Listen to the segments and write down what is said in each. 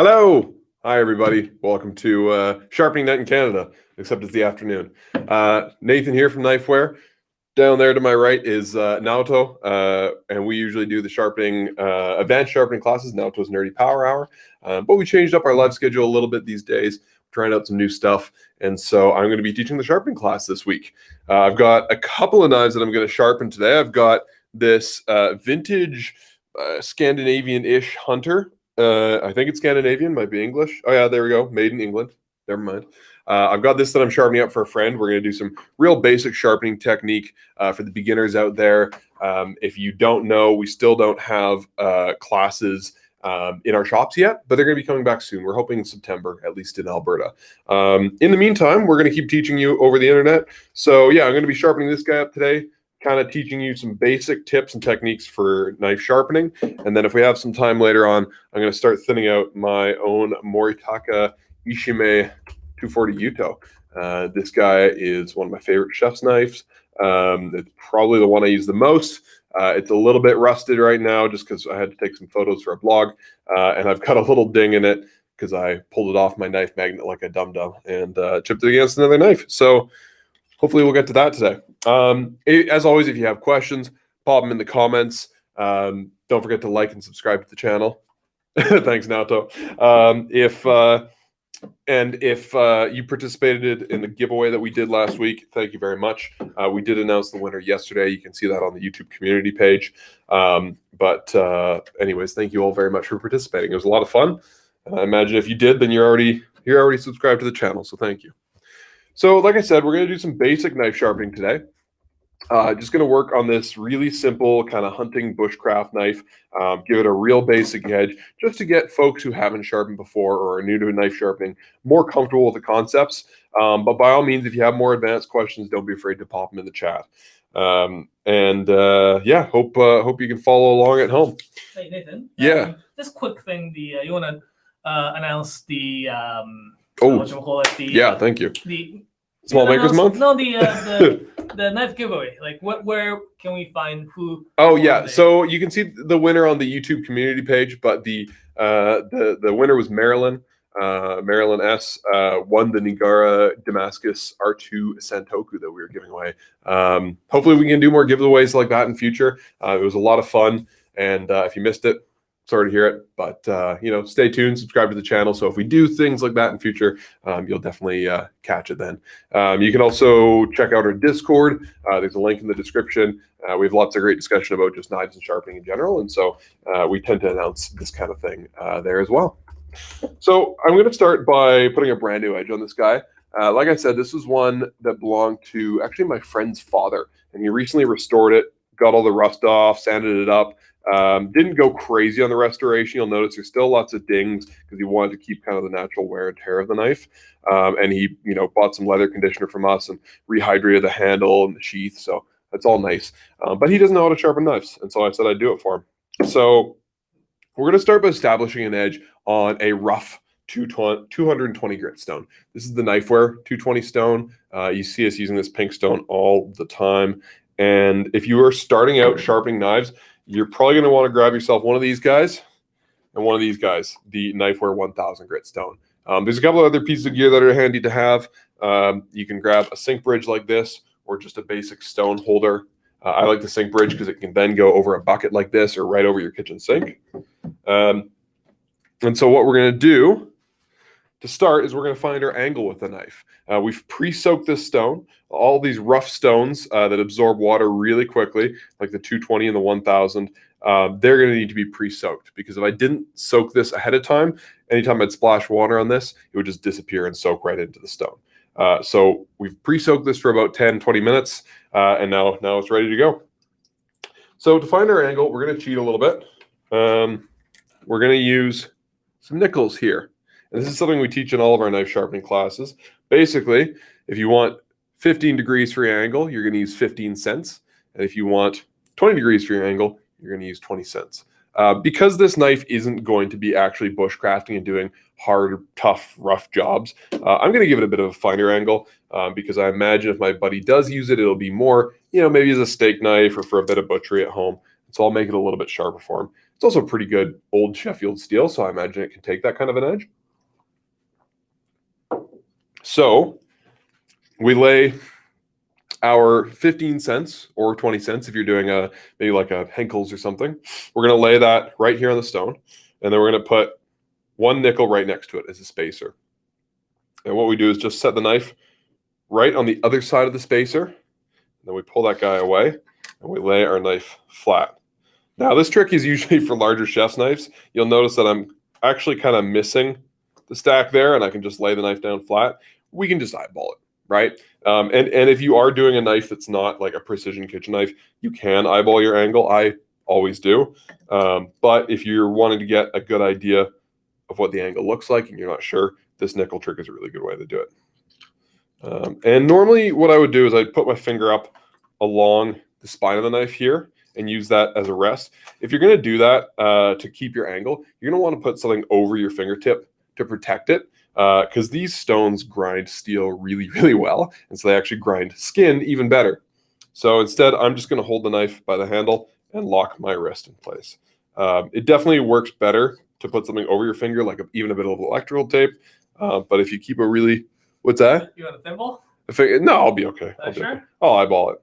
Hello. Hi, everybody. Welcome to Sharpening Night in Canada, except it's the afternoon. Nathan here from Knifewear. Down there to my right is Naoto, and we usually do the sharpening, advanced sharpening classes, Naoto's Nerdy Power Hour. But we changed up our live schedule a little bit these days, trying out some new stuff. And so I'm going to be teaching the sharpening class this week. I've got a couple of knives that I'm going to sharpen today. I've got this vintage Scandinavian-ish Hunter. I think it's Scandinavian, might be English. Oh yeah, there we go. Made in England. Never mind. I've got this that I'm sharpening up for a friend. We're going to do some real basic sharpening technique for the beginners out there. If you don't know, we still don't have classes in our shops yet, but they're going to be coming back soon. We're hoping September, at least in Alberta. In the meantime, we're going to keep teaching you over the internet. So yeah, I'm going to be sharpening this guy up today, kind of teaching you some basic tips and techniques for knife sharpening. And then if we have some time later on, I'm going to start thinning out my own Moritaka Ishime 240 Yuto. This guy is one of my favorite chef's knives. It's probably the one I use the most. It's a little bit rusted right now just because I had to take some photos for a blog. And I've got a little ding in it because I pulled it off my knife magnet like a dum-dum and chipped it against another knife. So hopefully we'll get to that today. As always, if you have questions, pop them in the comments. Don't forget to like and subscribe to the channel. Thanks, Naoto. If you participated in the giveaway that we did last week, thank you very much. We did announce the winner yesterday. You can see that on the YouTube community page. Anyways, thank you all very much for participating. It was a lot of fun. I imagine if you did, then you're already subscribed to the channel. So thank you. So like I said, we're going to do some basic knife sharpening today. Just going to work on this really simple kind of hunting bushcraft knife. Give it a real basic edge just to get folks who haven't sharpened before or are new to knife sharpening more comfortable with the concepts. But by all means, if you have more advanced questions, don't be afraid to pop them in the chat. Yeah, hope you can follow along at home. Hey, Nathan. Yeah. Just quick thing. You want to announce the what you call it? Yeah, thank you. The Small Makers Month? No, the knife giveaway. Like, where can we find who? Oh yeah, so you can see the winner on the YouTube community page, but the winner was Marilyn. Marilyn S. Won the Nigara Damascus R2 Santoku that we were giving away. Hopefully we can do more giveaways like that in future. It was a lot of fun, and if you missed it, sorry to hear it, but stay tuned, subscribe to the channel. So if we do things like that in future, you'll definitely catch it then. You can also check out our Discord. There's a link in the description. We have lots of great discussion about just knives and sharpening in general, and so we tend to announce this kind of thing there as well. So I'm going to start by putting a brand new edge on this guy. Like I said, this is one that belonged to actually my friend's father, and he recently restored it, got all the rust off, sanded it up. Didn't go crazy on the restoration. You'll notice there's still lots of dings because he wanted to keep kind of the natural wear and tear of the knife. And he, bought some leather conditioner from us and rehydrated the handle and the sheath. So that's all nice. But he doesn't know how to sharpen knives. And so I said I'd do it for him. So we're going to start by establishing an edge on a rough 220 grit stone. This is the Knifewear 220 stone. You see us using this pink stone all the time. And if you are starting out sharpening knives, you're probably going to want to grab yourself one of these guys and one of these guys, the Knifewear 1000 grit stone. There's a couple of other pieces of gear that are handy to have. You can grab a sink bridge like this or just a basic stone holder. I like the sink bridge because it can then go over a bucket like this or right over your kitchen sink. And so what we're going to do to start is we're going to find our angle with the knife. We've pre-soaked this stone. All these rough stones that absorb water really quickly, like the 220 and the 1000, they're going to need to be pre-soaked because if I didn't soak this ahead of time, anytime I'd splash water on this, it would just disappear and soak right into the stone. So we've pre-soaked this for about 10-20 minutes, and now it's ready to go. So to find our angle, we're going to cheat a little bit. We're going to use some nickels here. And this is something we teach in all of our knife sharpening classes. Basically, if you want 15 degrees for your angle, you're going to use 15 cents. And if you want 20 degrees for your angle, you're going to use 20 cents. Because this knife isn't going to be actually bushcrafting and doing hard, tough, rough jobs, I'm going to give it a bit of a finer angle because I imagine if my buddy does use it, it'll be more, maybe as a steak knife or for a bit of butchery at home. So I'll make it a little bit sharper for him. It's also pretty good old Sheffield steel, so I imagine it can take that kind of an edge. So we lay our 15 cents or 20 cents if you're doing maybe like a Henkel's or something. We're going to lay that right here on the stone, and then we're going to put one nickel right next to it as a spacer. And what we do is just set the knife right on the other side of the spacer, and then we pull that guy away, and we lay our knife flat. Now, this trick is usually for larger chef's knives. You'll notice that I'm actually kind of missing the stack there, and I can just lay the knife down flat. We can just eyeball it, right? And if you are doing a knife that's not like a precision kitchen knife, you can eyeball your angle. I always do. But if you're wanting to get a good idea of what the angle looks like and you're not sure, this nickel trick is a really good way to do it. And normally what I would do is I'd put my finger up along the spine of the knife here and use that as a rest. If you're going to do that to keep your angle, you're going to want to put something over your fingertip to protect it, because these stones grind steel really, really well, and so they actually grind skin even better. So instead, I'm just going to hold the knife by the handle and lock my wrist in place. It definitely works better to put something over your finger, like even a bit of electrical tape. But if you keep a really, what's that? You want a thimble? No, I'll be okay. Sure? I'll eyeball it.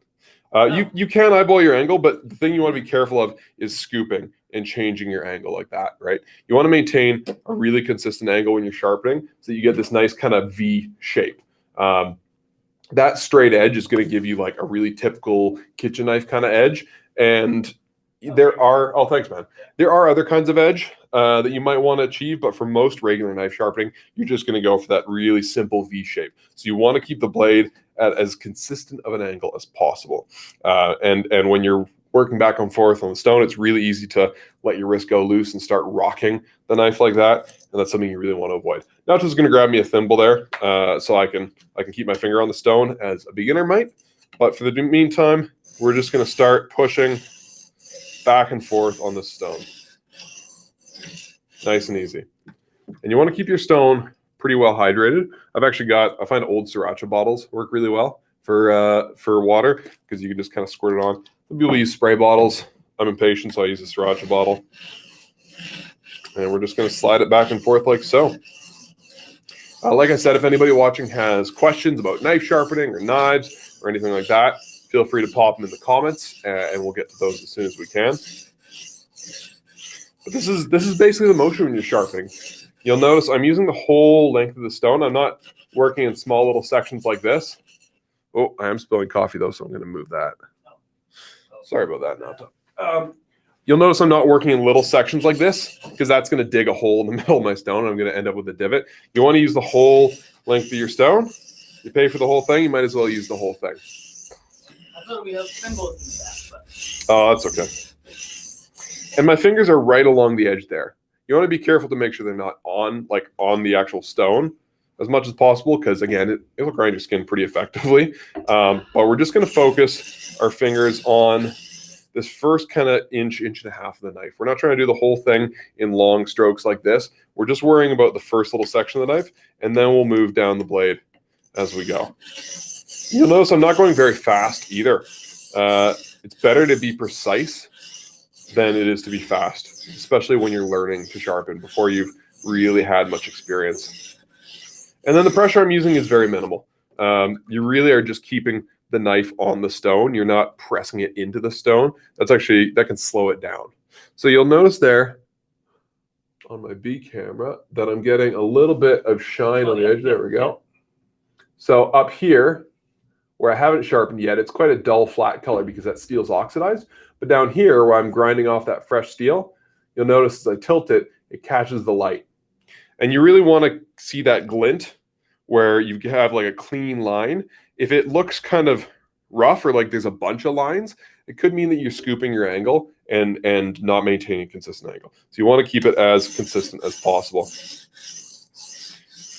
You can eyeball your angle, but the thing you want to be careful of is scooping and changing your angle like that, right? You want to maintain a really consistent angle when you're sharpening so that you get this nice kind of V shape. That straight edge is going to give you like a really typical kitchen knife kind of edge. And there are, oh, thanks, man. There are other kinds of edge that you might want to achieve, but for most regular knife sharpening, you're just going to go for that really simple V shape. So you want to keep the blade at as consistent of an angle as possible. And when you're working back and forth on the stone, it's really easy to let your wrist go loose and start rocking the knife like that. And that's something you really want to avoid. Naoto's going to grab me a thimble there so I can keep my finger on the stone as a beginner might. But for the meantime, we're just going to start pushing back and forth on the stone. Nice and easy. And you want to keep your stone pretty well hydrated. I find old sriracha bottles work really well for water, because you can just kind of squirt it on. Some people use spray bottles. I'm impatient, so I use a sriracha bottle. And we're just going to slide it back and forth like so. Like I said, if anybody watching has questions about knife sharpening or knives or anything like that, feel free to pop them in the comments, and we'll get to those as soon as we can. But this is basically the motion when you're sharpening. You'll notice I'm using the whole length of the stone. I'm not working in small little sections like this. Oh, I am spilling coffee though, so I'm going to move that. Sorry about that, Naoto. You'll notice I'm not working in little sections like this, because that's going to dig a hole in the middle of my stone, and I'm going to end up with a divot. You want to use the whole length of your stone. You pay for the whole thing, you might as well use the whole thing. I thought we have symbols in that. But... Oh, that's okay. And my fingers are right along the edge there. You want to be careful to make sure they're not on the actual stone as much as possible, because again, it'll grind your skin pretty effectively. But we're just going to focus our fingers on this first kind of inch and a half of the knife. We're not trying to do the whole thing in long strokes like this. We're just worrying about the first little section of the knife, and then we'll move down the blade as we go. You'll notice I'm not going very fast either. It's better to be precise than it is to be fast, especially when you're learning to sharpen before you've really had much experience. And then the pressure I'm using is very minimal. You really are just keeping the knife on the stone. You're not pressing it into the stone. That can slow it down. So you'll notice there on my B camera that I'm getting a little bit of shine on the edge. There we go. So up here, where I haven't sharpened yet, it's quite a dull flat color because that steel's oxidized. But down here, where I'm grinding off that fresh steel, you'll notice as I tilt it, it catches the light. And you really want to see that glint where you have like a clean line. If it looks kind of rough or like there's a bunch of lines, it could mean that you're scooping your angle and not maintaining a consistent angle. So you want to keep it as consistent as possible.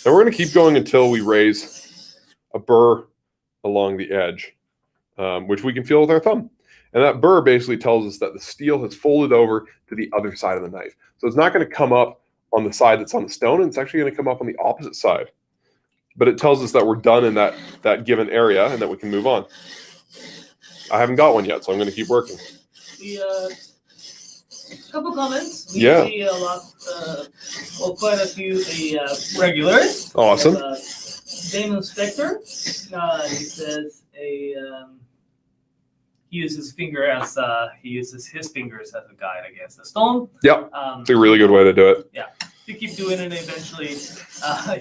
And we're going to keep going until we raise a burr along the edge, which we can feel with our thumb. And that burr basically tells us that the steel has folded over to the other side of the knife. So it's not going to come up on the side that's on the stone, and it's actually going to come up on the opposite side. But it tells us that we're done in that given area and that we can move on. I haven't got one yet, so I'm going to keep working. couple comments. We Yeah. see a lot, quite a few regulars. Awesome. Damon Spector, he says he uses his fingers as a guide against the stone. Yep. It's a really good way to do it. Yeah. If you keep doing it, eventually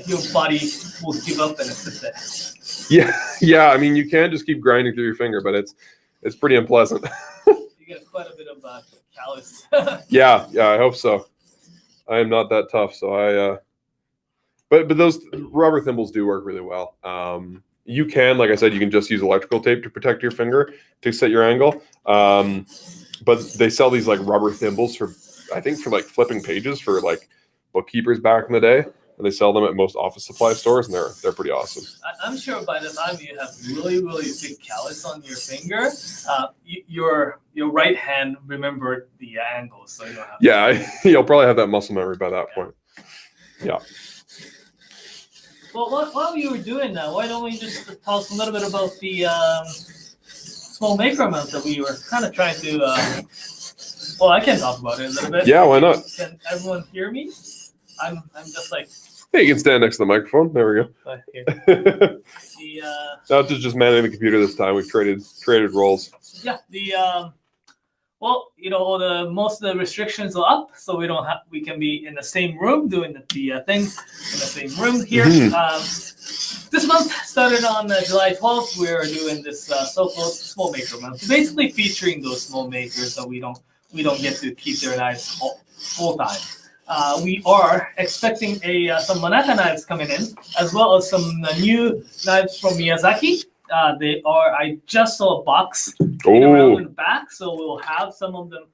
your body will give up and it's there. Yeah. I mean, you can just keep grinding through your finger, but it's pretty unpleasant. You get quite a bit of callus. Yeah. I hope so. I am not that tough, so but those rubber thimbles do work really well. You can, like I said, you can just use electrical tape to protect your finger to set your angle. But they sell these like rubber thimbles for like flipping pages for like bookkeepers back in the day. And they sell them at most office supply stores, and they're pretty awesome. I'm sure by the time you have really, really big callus on your finger, your right hand remembered the angles, so you don't have. Yeah, you'll probably have that muscle memory by that point. Yeah. Well, while you were doing that, why don't we just talk a little bit about the small maker amount that we were kind of trying to. Well, I can talk about it a little bit. Yeah, why not? Can everyone hear me? I'm just like. Hey, you can stand next to the microphone. There we go. Not just manning the computer this time. We've traded roles. Yeah. Well, most of the restrictions are up, so we can be in the same room doing the thing in the same room here. Mm-hmm. This month started on July 12th. We're doing this so-called small maker month, basically featuring those small makers that we don't get to keep their knives full time. We are expecting some Manaka knives coming in, as well as some new knives from Miyazaki. I just saw a box around in the back, so we'll have some of them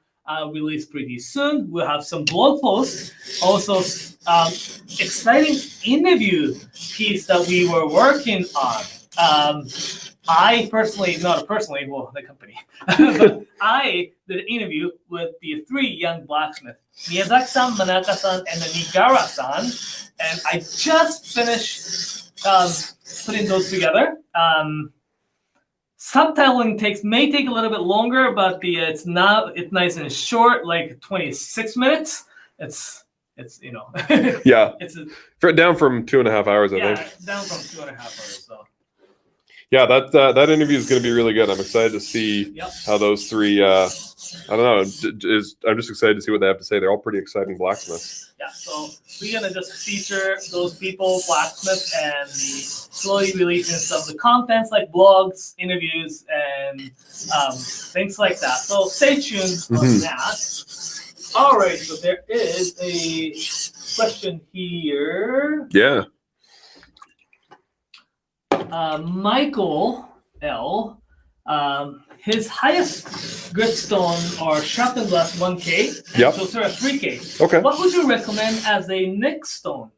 released pretty soon. We'll have some blog posts, also exciting interview piece that we were working on. I personally, the company, but I did an interview with the 3 young blacksmiths, Miyazaki-san, Manaka-san, and the Nigara-san, and I just finished putting those together. Subtitling may take a little bit longer, but it's nice and short, like 26 minutes. It's Yeah. It's down from 2.5 hours, I think. Yeah, down from 2.5 hours. So. Yeah, that interview is going to be really good. I'm excited to see how those 3. I don't know. I'm just excited to see what they have to say. They're all pretty exciting blacksmiths. Yeah, so we're gonna just feature those people, blacksmiths, and the slowly releasing some of the contents like blogs, interviews, and things like that. So stay tuned on that. All right, so there is a question here. Yeah. Michael L. His highest gritstone are Sharpen Glass 1K. Yep. So sir, 3K. Okay. What would you recommend as a next stone?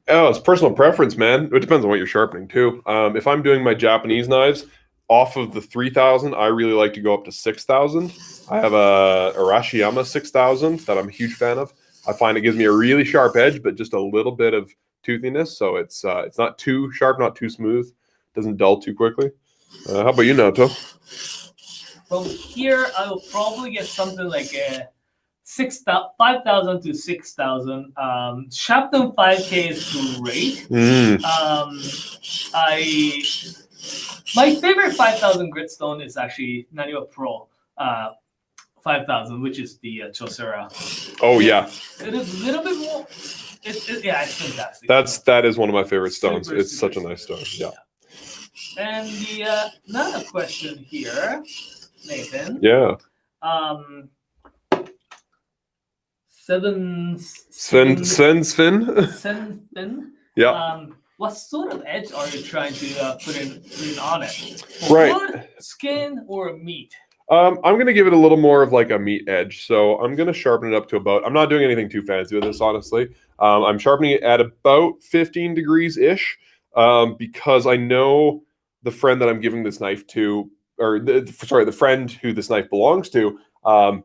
Oh, it's personal preference, man. It depends on what you're sharpening too. If I'm doing my Japanese knives, off of the 3,000, I really like to go up to 6,000. I have a Arashiyama 6,000 that I'm a huge fan of. I find it gives me a really sharp edge, but just a little bit of toothiness, so it's not too sharp, not too smooth, doesn't dull too quickly. How about you, Naoto? From here, I will probably get something like a 5,000 to 6,000. Sharpen 5K is great. My favorite 5,000 gritstone is actually Naniwa Pro 5,000, which is the Chosera. Oh yeah. It is a little bit more. It's fantastic. That is one of my favorite stones. It's such a nice stone. Yeah. And another question here, Nathan. Yeah. Sven. Yeah. What sort of edge are you trying to put in on it? Right. Wood, skin, or meat? I'm going to give it a little more of like a meat edge. So I'm going to sharpen it up to about, I'm not doing anything too fancy with this, honestly. I'm sharpening it at about 15 degrees-ish because I know the friend that I'm giving this knife to, or the friend who this knife belongs to,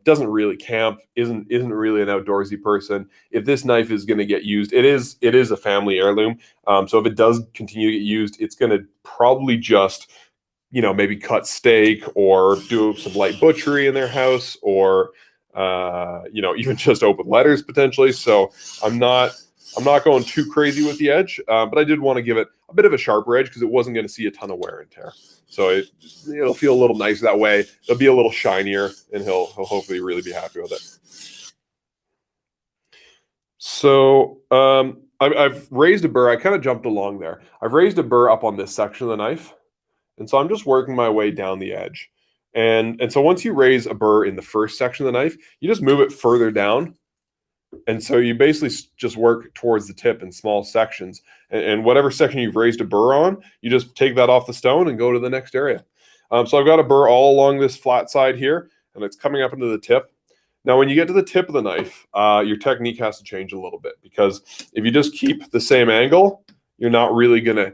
doesn't really camp, isn't really an outdoorsy person. If this knife is going to get used, it is a family heirloom. So if it does continue to get used, it's going to probably just, maybe cut steak or do some light butchery in their house, or you know, even just open letters potentially. So I'm not going too crazy with the edge, but I did want to give it a bit of a sharper edge because it wasn't going to see a ton of wear and tear. So it'll feel a little nicer that way. It'll be a little shinier, and he'll hopefully really be happy with it. So I've raised a burr. I kind of jumped along there. I've raised a burr up on this section of the knife, and so I'm just working my way down the edge. And so once you raise a burr in the first section of the knife, you just move it further down. And so you basically just work towards the tip in small sections. And whatever section you've raised a burr on, you just take that off the stone and go to the next area. So I've got a burr all along this flat side here, and it's coming up into the tip. Now, when you get to the tip of the knife, your technique has to change a little bit, because if you just keep the same angle, you're not really gonna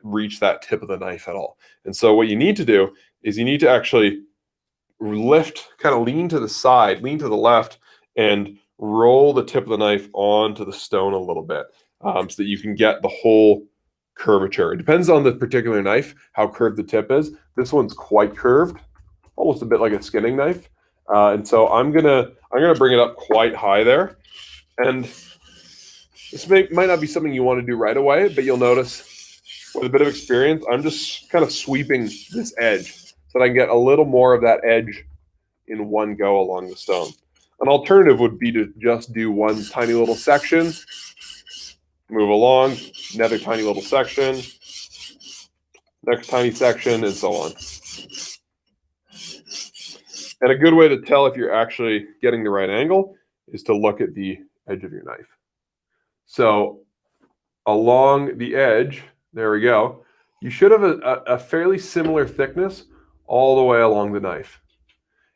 reach that tip of the knife at all. And so what you need to do is you need to actually lift, kind of lean to the side, lean to the left, and roll the tip of the knife onto the stone a little bit, so that you can get the whole curvature. It depends on the particular knife, how curved the tip is. This one's quite curved, almost a bit like a skinning knife. And so I'm gonna bring it up quite high there. And this might not be something you want to do right away, but you'll notice with a bit of experience, I'm just kind of sweeping this edge so that I can get a little more of that edge in one go along the stone. An alternative would be to just do one tiny little section, move along, another tiny little section, next tiny section, and so on. And a good way to tell if you're actually getting the right angle is to look at the edge of your knife. So along the edge, there we go, you should have a fairly similar thickness all the way along the knife.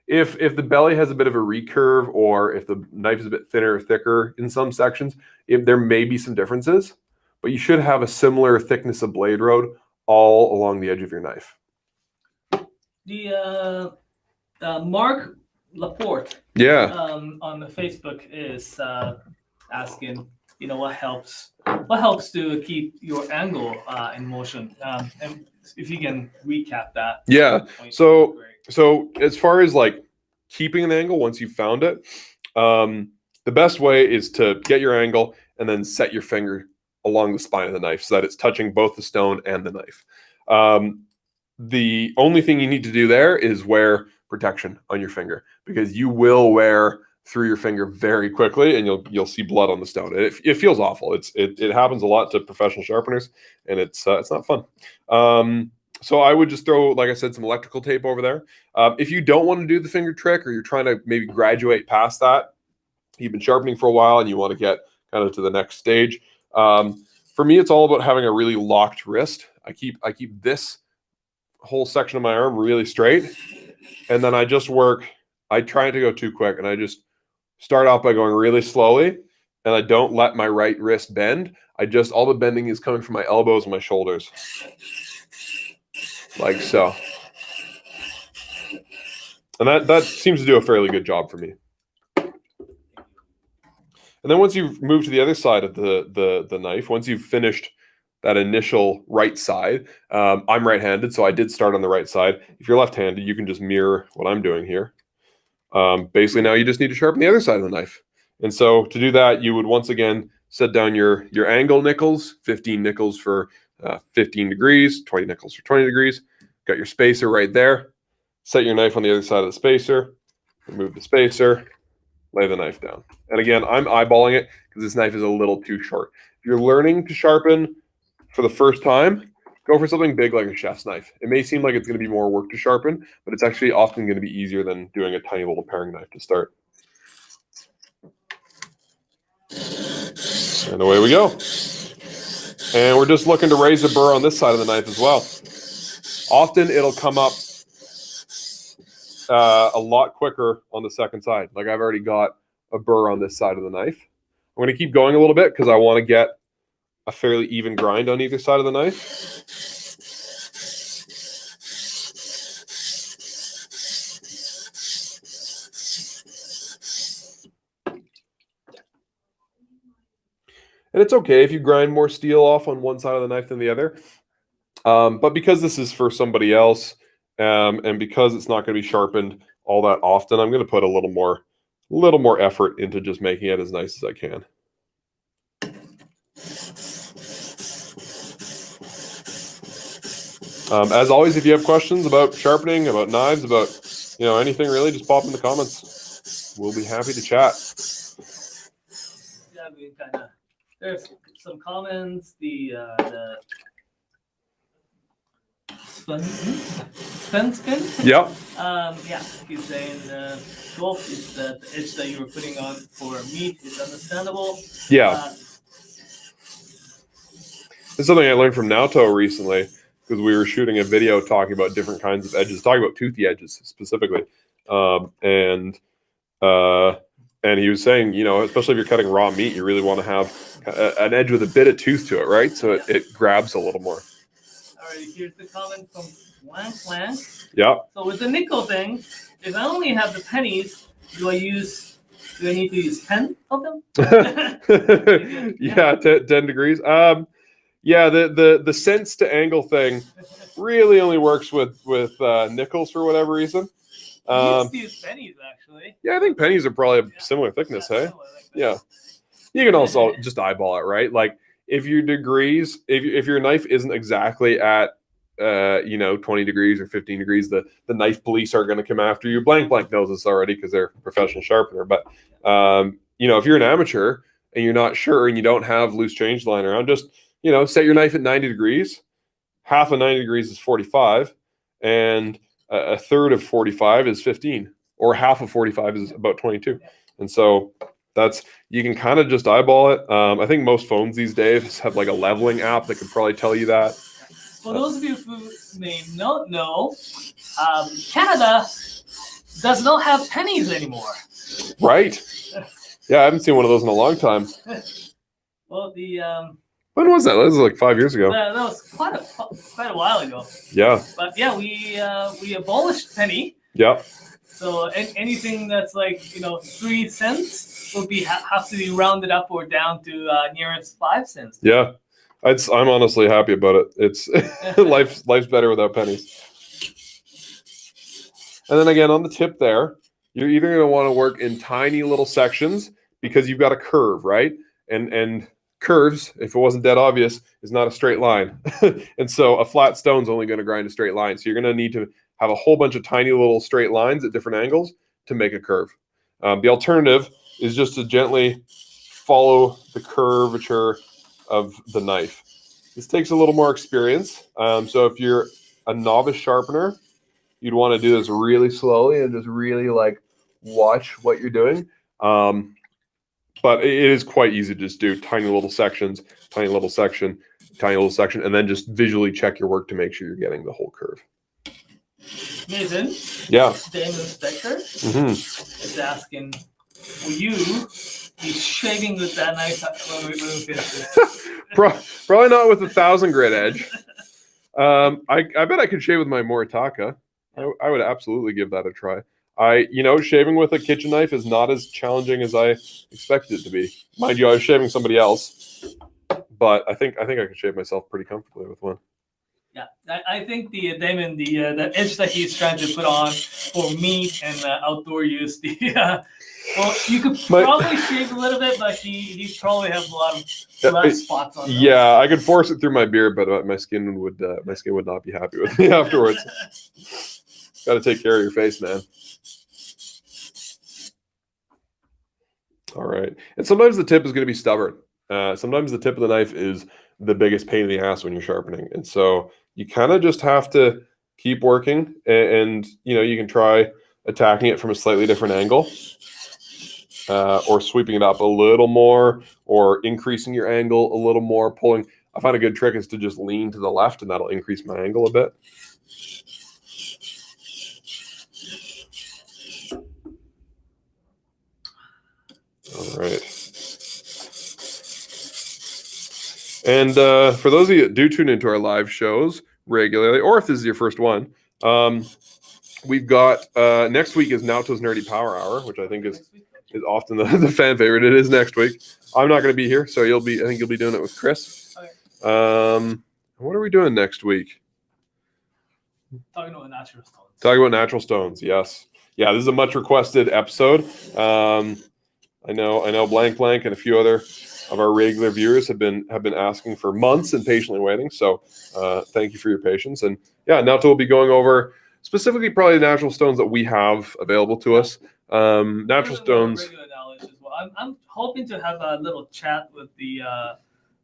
If the belly has a bit of a recurve, or if the knife is a bit thinner or thicker in some sections, there may be some differences, but you should have a similar thickness of blade road all along the edge of your knife. Mark Laporte, on the Facebook is asking, you know, what helps to keep your angle in motion, and if you can recap that. Yeah. So as far as like keeping an angle once you've found it, the best way is to get your angle and then set your finger along the spine of the knife so that it's touching both the stone and the knife. The only thing you need to do there is wear protection on your finger, because you will wear through your finger very quickly, and you'll see blood on the stone. It feels awful. It happens a lot to professional sharpeners, and it's not fun. So I would just throw, like I said, some electrical tape over there. If you don't want to do the finger trick, or you're trying to maybe graduate past that, you've been sharpening for a while and you want to get kind of to the next stage. For me, it's all about having a really locked wrist. I keep this whole section of my arm really straight, and then I just work. I try not to go too quick, and I just start off by going really slowly, and I don't let my right wrist bend. All the bending is coming from my elbows and my shoulders, like so. And that seems to do a fairly good job for me. And then once you've moved to the other side of the knife, once you've finished that initial right side, I'm right-handed, so I did start on the right side. If you're left-handed, you can just mirror what I'm doing here. Basically, now you just need to sharpen the other side of the knife. And so to do that, you would once again set down your angle nickels, 15 nickels for 15 degrees, 20 nickels for 20 degrees. Got your spacer right there. Set your knife on the other side of the spacer, remove the spacer, lay the knife down. And again, I'm eyeballing it because this knife is a little too short. If you're learning to sharpen for the first time, go for something big like a chef's knife. It may seem like it's going to be more work to sharpen, but it's actually often going to be easier than doing a tiny little paring knife to start. And away we go. And we're just looking to raise the burr on this side of the knife as well. Often it'll come up a lot quicker on the second side. Like I've already got a burr on this side of the knife. I'm going to keep going a little bit because I want to get a fairly even grind on either side of the knife. And it's okay if you grind more steel off on one side of the knife than the other. But because this is for somebody else, and because it's not going to be sharpened all that often. I'm going to put a little more effort into just making it as nice as I can. As always, if you have questions about sharpening, about knives, about anything really, just pop in the comments. We'll be happy to chat. Yeah, we kind of, there's some comments. The spin. Yep. Yeah, he's saying golf is the edge that you were putting on for meat is understandable. Yeah. It's something I learned from Naoto recently, because we were shooting a video talking about different kinds of edges, talking about toothy edges specifically. And he was saying, especially if you're cutting raw meat, you really want to have an edge with a bit of tooth to it, right? So it grabs a little more. All right, here's the comment from Blank. Yeah. So with the nickel thing, if I only have the pennies, do I need to use 10 of them? Yeah, 10 degrees. Yeah, the sense to angle thing really only works with nickels for whatever reason. I used to use pennies, actually. Yeah, I think pennies are probably a similar thickness, hey? Yeah. You can also just eyeball it, right? Like if your degrees, if your knife isn't exactly at 20 degrees or 15 degrees, the knife police are going to come after you. Blank knows this already because they're a professional sharpener. But if you're an amateur and you're not sure and you don't have loose change line around, just set your knife at 90 degrees. Half of 90 degrees is 45, and a third of 45 is 15, or half of 45 is about 22. And so you can kind of just eyeball it. I think most phones these days have like a leveling app that could probably tell you that. For those of you who may not know, Canada does not have pennies anymore. Right. Yeah, I haven't seen one of those in a long time. Well, when was that? That was like 5 years ago. That was quite a while ago. Yeah. But yeah, we abolished penny. Yeah. So anything that's like 3 cents will have to be rounded up or down to nearest 5 cents. Yeah. I'm honestly happy about it. It's life's better without pennies. And then again, on the tip there, you're either going to want to work in tiny little sections because you've got a curve, right? And curves, if it wasn't dead obvious, is not a straight line. And so a flat stone's only going to grind a straight line. So you're going to need to have a whole bunch of tiny little straight lines at different angles to make a curve. The alternative is just to gently follow the curvature of the knife. This takes a little more experience. So if you're a novice sharpener, you'd want to do this really slowly and just really watch what you're doing. But it is quite easy to just do tiny little sections, tiny little section, and then just visually check your work to make sure you're getting the whole curve. Nathan? Yeah. Damon Spector is asking, will you be shaving with that knife when we finish this? Probably not with a 1,000 grit edge. I bet I could shave with my Moritaka. I would absolutely give that a try. Shaving with a kitchen knife is not as challenging as I expected it to be. Mind you, I was shaving somebody else, but I think I could shave myself pretty comfortably with one. Yeah, I think the Damon, the edge that he's trying to put on for meat and outdoor use, well, you could probably shave a little bit, but he probably has a lot of spots on. Yeah, I could force it through my beard, but my skin would not be happy with me afterwards. Got to take care of your face, man. All right. And sometimes the tip is going to be stubborn. Sometimes the tip of the knife is the biggest pain in the ass when you're sharpening. And so you kind of just have to keep working and you can try attacking it from a slightly different angle or sweeping it up a little more or increasing your angle a little more, pulling. I find a good trick is to just lean to the left and that'll increase my angle a bit. All right. And for those of you that do tune into our live shows regularly, or if this is your first one, we've got next week is Naoto's Nerdy Power Hour, which I think is often the fan favorite. It is next week. I'm not going to be here, so I think you'll be doing it with Chris. Okay. What are we doing next week? Talking about natural stones. Talking about natural stones, yes. Yeah, this is a much requested episode. I know blank and a few other of our regular viewers have been asking for months and patiently waiting. So thank you for your patience. And yeah, Naoto will be going over specifically probably the natural stones that we have available to us. Natural stones. Regular knowledge as well. I'm hoping to have a little chat with the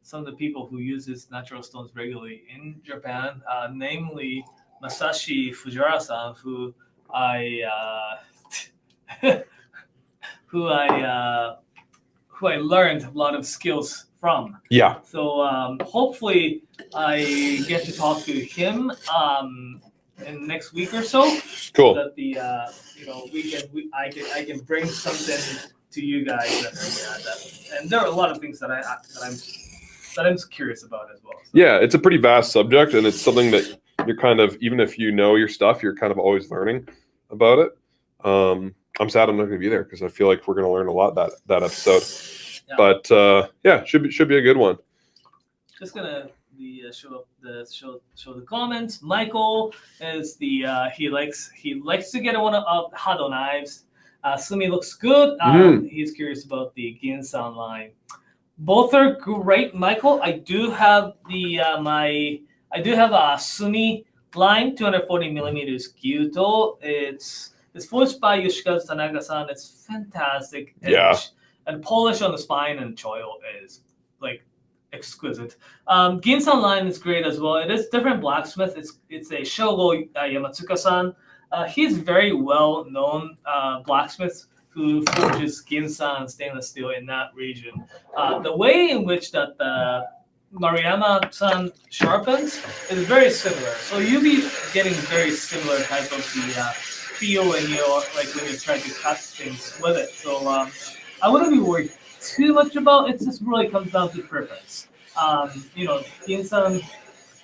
some of the people who use these natural stones regularly in Japan, namely Masashi Fujiwara-san, who I who I learned a lot of skills from. Yeah. So hopefully I get to talk to him in the next week or so. Cool. So that I can bring something to you guys and there are a lot of things that I'm curious about as well. So. Yeah, it's a pretty vast subject, and it's something that you're kind of, even if you know your stuff, you're kind of always learning about it. I'm sad I'm not going to be there because I feel like we're going to learn a lot that episode. Yeah. But yeah, should be a good one. Just gonna show the comments. Michael is he likes to get one of Hado knives. Sumi looks good. He's curious about the Ginsan line. Both are great, Michael. I do have a Sumi line, 240 millimeters Gyuto. It's forged by Yoshikazu Tanaka-san. It's fantastic. Yeah. And polish on the spine and choil is like exquisite. Ginsan line is great as well. It is different blacksmith. It's a Shogo Yamatsuka-san. He's very well known blacksmith who forges Ginsan stainless steel in that region. The way in which that Maruyama-san sharpens is very similar. So you'll be getting very similar type of the feel when you're trying to cut things with it. So I wouldn't be worried too much about it. Just really comes down to preference. Ginsan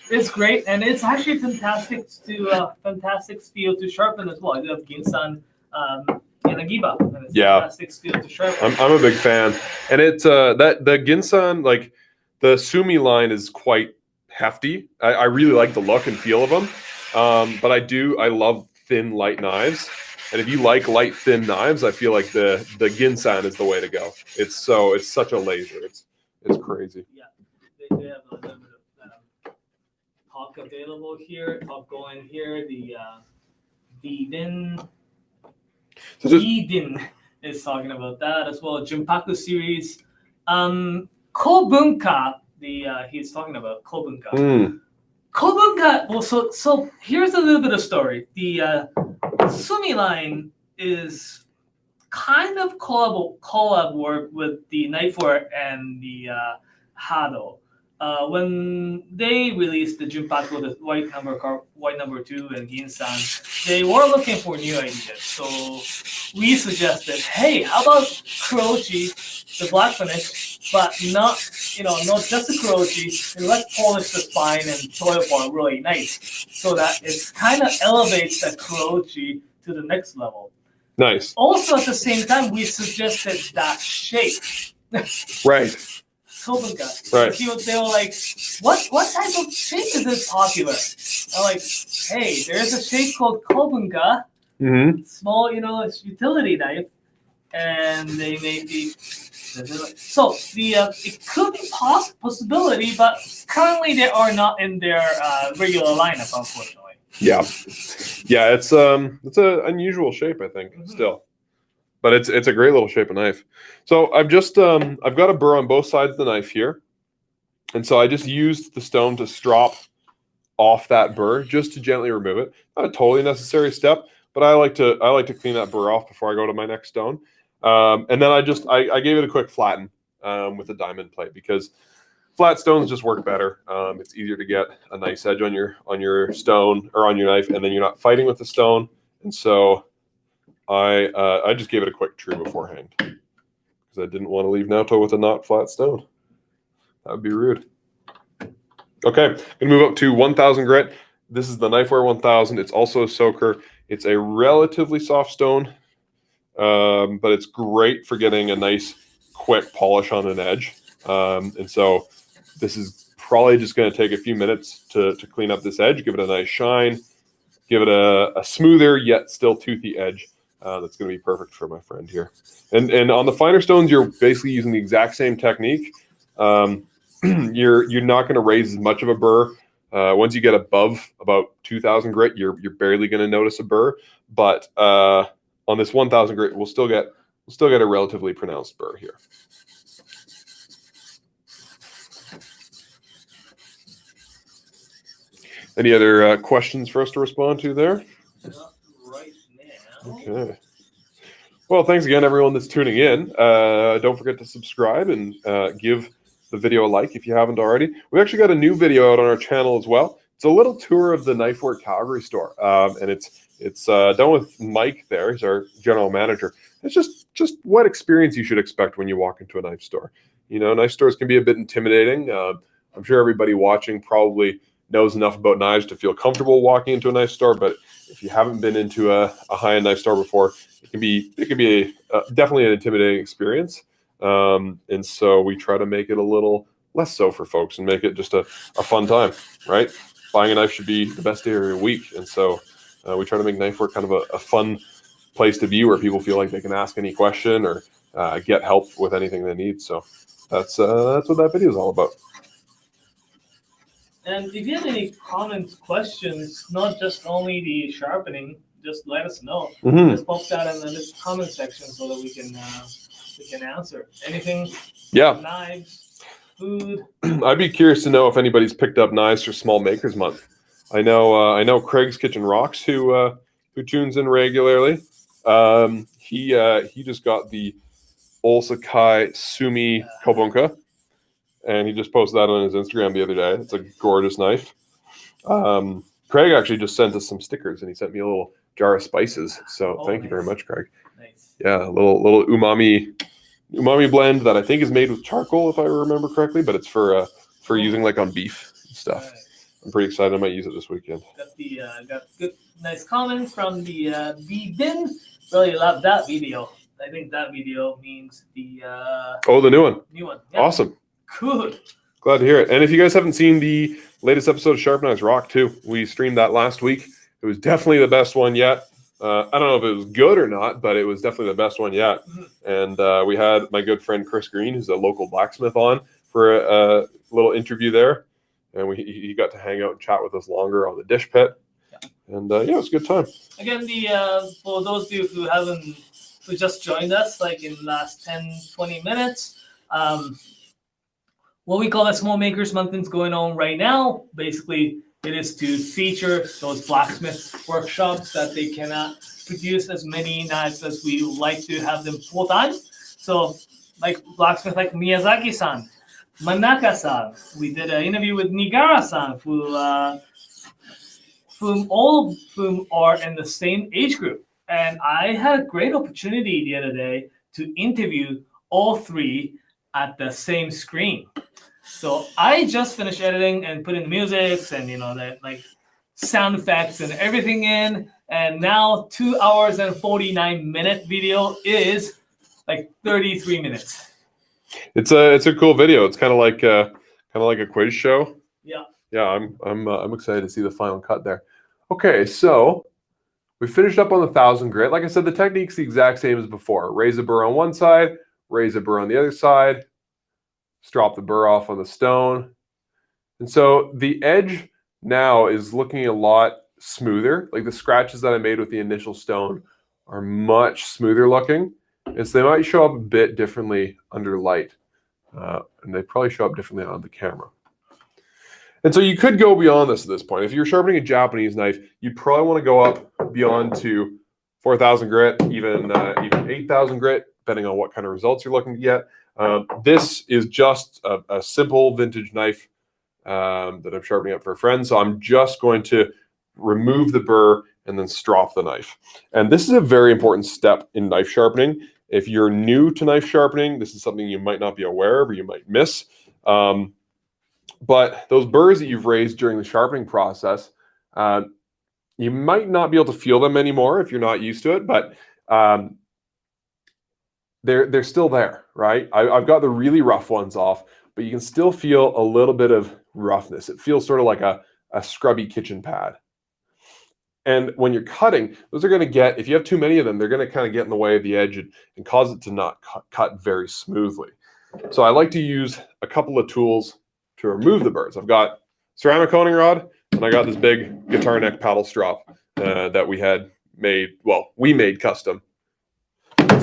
is great, and it's actually fantastic steel to sharpen as well. I do have Ginsan Yanagiba, and it's fantastic steel to sharpen. I'm a big fan, and it's that the Ginsan, like the Sumi line, is quite hefty. I really like the look and feel of them, but I love thin, light knives. And if you like light, thin knives, I feel like the Ginsan is the way to go. It's such a laser. It's crazy. Yeah, they have a little bit of talk available here. Talk going here. The Din is talking about that as well. Junpaku series. Kobunka. He's talking about Kobunka. Kobunka. Well, so here's a little bit of story. The Sumi line is kind of collab work with the Knifewear and the Hado. When they released the Junpaku, the white number 2 and Ginsan, they were looking for new ideas. So we suggested, hey, how about Kurochi, the black finish, but not just the Kurochi, and let's polish the spine and choil part really nice, so that it kind of elevates the Kurochi to the next level. Nice. Also, at the same time, we suggested that shape. Right. Kobunka. Right. They were like, what type of shape is this popular? I'm like, hey, there's a shape called Kobunka. Mm-hmm. Small, it's utility knife, and they made the. So it could be possibility, but currently they are not in their regular lineup, unfortunately. Yeah, it's an unusual shape, I think, still, but it's a great little shape of knife. So I've just I've got a burr on both sides of the knife here, and so I just used the stone to strop off that burr just to gently remove it. Not a totally necessary step, but I like to clean that burr off before I go to my next stone. And then I gave it a quick flatten with a diamond plate because flat stones just work better. It's easier to get a nice edge on your stone or on your knife, and then you're not fighting with the stone. And so I just gave it a quick true beforehand because I didn't want to leave Naoto with a not flat stone. That would be rude. Okay, I'm gonna move up to 1000 grit. This is the Knifewear 1000. It's also a soaker. It's a relatively soft stone, but it's great for getting a nice quick polish on an edge. And so this is probably just going to take a few minutes to clean up this edge, give it a nice shine, give it a smoother yet still toothy edge. that's going to be perfect for my friend here. And on the finer stones, you're basically using the exact same technique. You're not going to raise as much of a burr. Once you get above about 2,000 grit, you're barely going to notice a burr. But on this 1,000 grit, we'll still get a relatively pronounced burr here. Any other questions for us to respond to there? Not right now. Okay. Well, thanks again, everyone that's tuning in. Don't forget to subscribe and give the video a like if you haven't already. We've actually got a new video out on our channel as well. It's a little tour of the Knifewear Calgary store, and it's done with Mike there. He's our general manager. It's just what experience you should expect when you walk into a knife store. You know, knife stores can be a bit intimidating. I'm sure everybody watching probably knows enough about knives to feel comfortable walking into a knife store, but if you haven't been into a high-end knife store before, it can be definitely an intimidating experience. And so we try to make it a little less so for folks and make it just a fun time, right? Buying a knife should be the best day of your week, and so we try to make Knifewear kind of a fun place to be where people feel like they can ask any question or get help with anything they need. So that's what that video is all about. And if you have any comments, questions, not just only the sharpening, just let us know. Mm-hmm. Just post that in the comment section so that we can answer anything. Yeah. Knives, food. I'd be curious to know if anybody's picked up knives for Small Makers Month. I know Craig's Kitchen Rocks who tunes in regularly. He just got the Olsakai Sumi Kobunka. And he just posted that on his Instagram the other day. It's a gorgeous knife. Craig actually just sent us some stickers, and he sent me a little jar of spices. So thank you very much, Craig. Nice. Yeah, a little umami blend that I think is made with charcoal, if I remember correctly, but it's for using like on beef and stuff. Right. I'm pretty excited. I might use it this weekend. Got good, nice comments from the bin. Really love that video. I think that video means the the new one. New one. Yeah. Awesome. Good. Glad to hear it. And if you guys haven't seen the latest episode of Sharpen Rock too, we streamed that last week. It was definitely the best one yet. I don't know if it was good or not, but it was definitely the best one yet. Mm-hmm. And we had my good friend Chris Green, who's a local blacksmith, on for a little interview there. And he got to hang out and chat with us longer on the dish pit. Yeah. And it was a good time. Again, for those of you who just joined us, like in the last 10, 20 minutes, what we call the Small Makers Month is going on right now. Basically, it is to feature those blacksmith workshops that they cannot produce as many knives as we would like to have them full time. So, like blacksmith like Miyazaki-san, Manaka-san. We did an interview with Nigara-san, all of whom are in the same age group. And I had a great opportunity the other day to interview all three at the same screen. So I just finished editing and putting the music and that like sound effects and everything in, and now 2 hours and 49-minute video is like 33 minutes. It's a cool video. It's kind of like a quiz show. Yeah. Yeah, I'm excited to see the final cut there. Okay, so we finished up on the 1,000 grit. Like I said, the technique's the exact same as before. Raise a burr on one side, raise a burr on the other side. Drop the burr off on the stone. And so the edge now is looking a lot smoother. Like the scratches that I made with the initial stone are much smoother looking. And so they might show up a bit differently under light. And they probably show up differently on the camera. And so you could go beyond this at this point. If you're sharpening a Japanese knife, you'd probably want to go up beyond to 4,000 grit, even 8,000 grit, depending on what kind of results you're looking to get. This is just a simple vintage knife that I'm sharpening up for a friend. So I'm just going to remove the burr and then strop the knife. And this is a very important step in knife sharpening. If you're new to knife sharpening, this is something you might not be aware of or you might miss. But those burrs that you've raised during the sharpening process, you might not be able to feel them anymore if you're not used to it, but they're still there, right? I've got the really rough ones off, but you can still feel a little bit of roughness. It feels sort of like a scrubby kitchen pad. And when you're cutting, those are going to get, if you have too many of them, they're going to kind of get in the way of the edge and cause it to not cut very smoothly. So I like to use a couple of tools to remove the burrs. I've got ceramic honing rod, and I got this big guitar neck paddle strop that we had made, well, we made custom.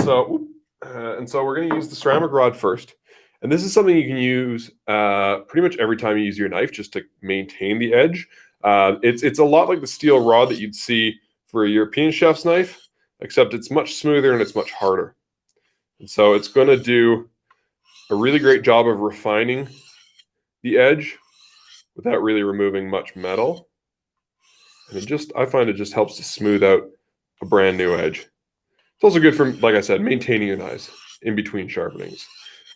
So we're going to use the ceramic rod first. And this is something you can use pretty much every time you use your knife, just to maintain the edge. It's a lot like the steel rod that you'd see for a European chef's knife, except it's much smoother and it's much harder. And so it's going to do a really great job of refining the edge without really removing much metal. And I find it just helps to smooth out a brand new edge. It's also good for, like I said, maintaining your knives in between sharpenings.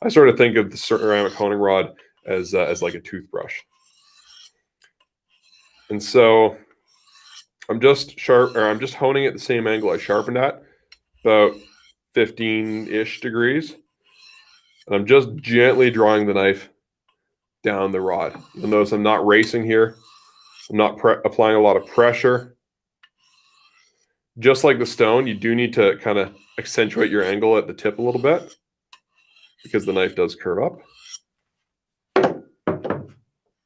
I sort of think of the ceramic honing rod as like a toothbrush. And so I'm just honing at the same angle I sharpened at, about 15-ish degrees. And I'm just gently drawing the knife down the rod. You'll notice I'm not racing here. I'm not applying a lot of pressure. Just like the stone, you do need to kind of accentuate your angle at the tip a little bit because the knife does curve up. And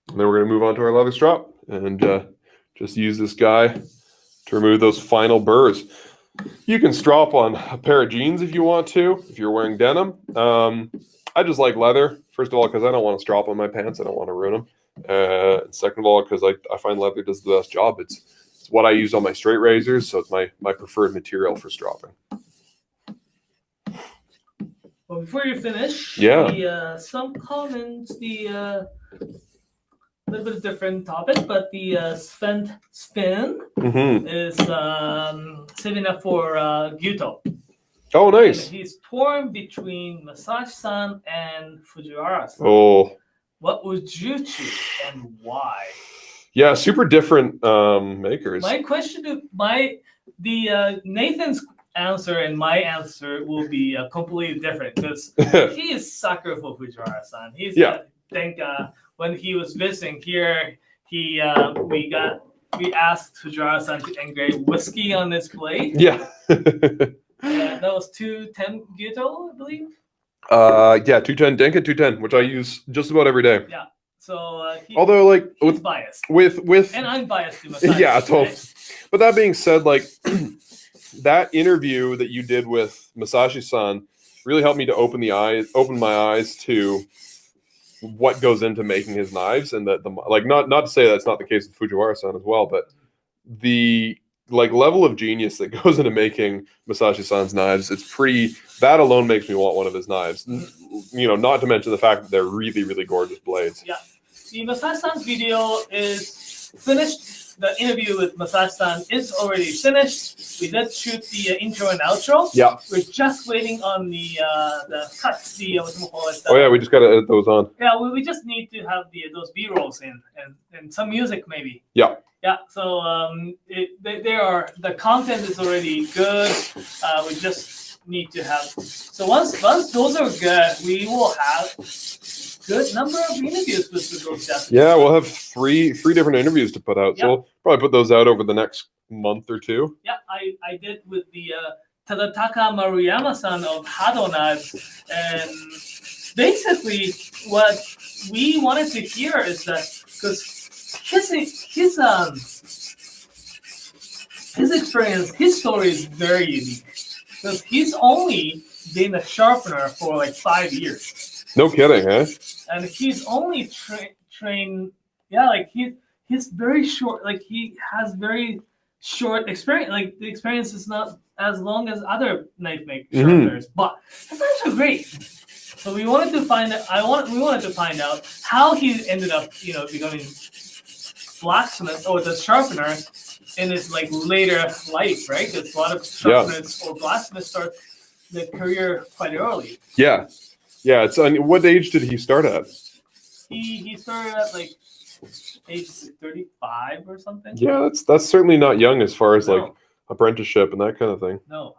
then we're going to move on to our leather strap and just use this guy to remove those final burrs. You can strap on a pair of jeans if you want to, if you're wearing denim. I just like leather, first of all, because I don't want to strap on my pants. I don't want to ruin them. Second of all, because I find leather does the best job. It's what I use on my straight razors, so it's my preferred material for strapping. Well, before you finish, some comments, a little bit of different topic, but the spin is saving up for Gyuto. Oh, nice. And he's torn between Masashi-san and Fujiwara-san. Oh. What would you choose and why? Yeah, super different makers. My question to Nathan's answer and my answer will be completely different because he is sucker for Fujiwara-san. I think when he was visiting here, we asked Fujiwara-san to engrave whiskey on his plate. Yeah. That was 210 Gyuto, I believe. 210 Denka 210, which I use just about every day. Yeah. So although like he's biased. With and I'm biased to Masashi. Yeah, totally. Right? But that being said, like that interview that you did with Masashi-san really helped me to open my eyes to what goes into making his knives, and that not to say that's not the case with Fujiwara-san as well, but the level of genius that goes into making Masashi-san's knives, that alone makes me want one of his knives. You know, not to mention the fact that they're really, really gorgeous blades. Yeah. The Masashi-san's video is finished. The interview with Masashi-san is already finished. We did shoot the intro and outro. Yeah. We're just waiting on the cuts, Oh yeah, we just got to edit those on. Yeah, we just need to have those B-rolls in and some music maybe. Yeah. Yeah, so the content is already good. We just need to have. So once those are good, we will have good number of interviews with those Japanese. Yeah, we'll have three different interviews to put out. Yeah. So we'll probably put those out over the next month or two. Yeah, I did with the Tadataka Maruyama-san of Hado Knives, and basically what we wanted to hear is that because his experience, his story is very unique because he's only been a sharpener for like 5 years. No kidding, eh? And he's only trained. Yeah, like he's very short. Like he has very short experience. Like the experience is not as long as other knife sharpeners, but that's actually great. So we wanted to find out. We wanted to find out how he ended up, becoming blacksmith or the sharpener in his later life, right? Because a lot of sharpeners or blacksmiths start their career quite early. Yeah. It's what age did he start at? He started at age 35 or something. Yeah, that's certainly not young as far as apprenticeship and that kind of thing. No.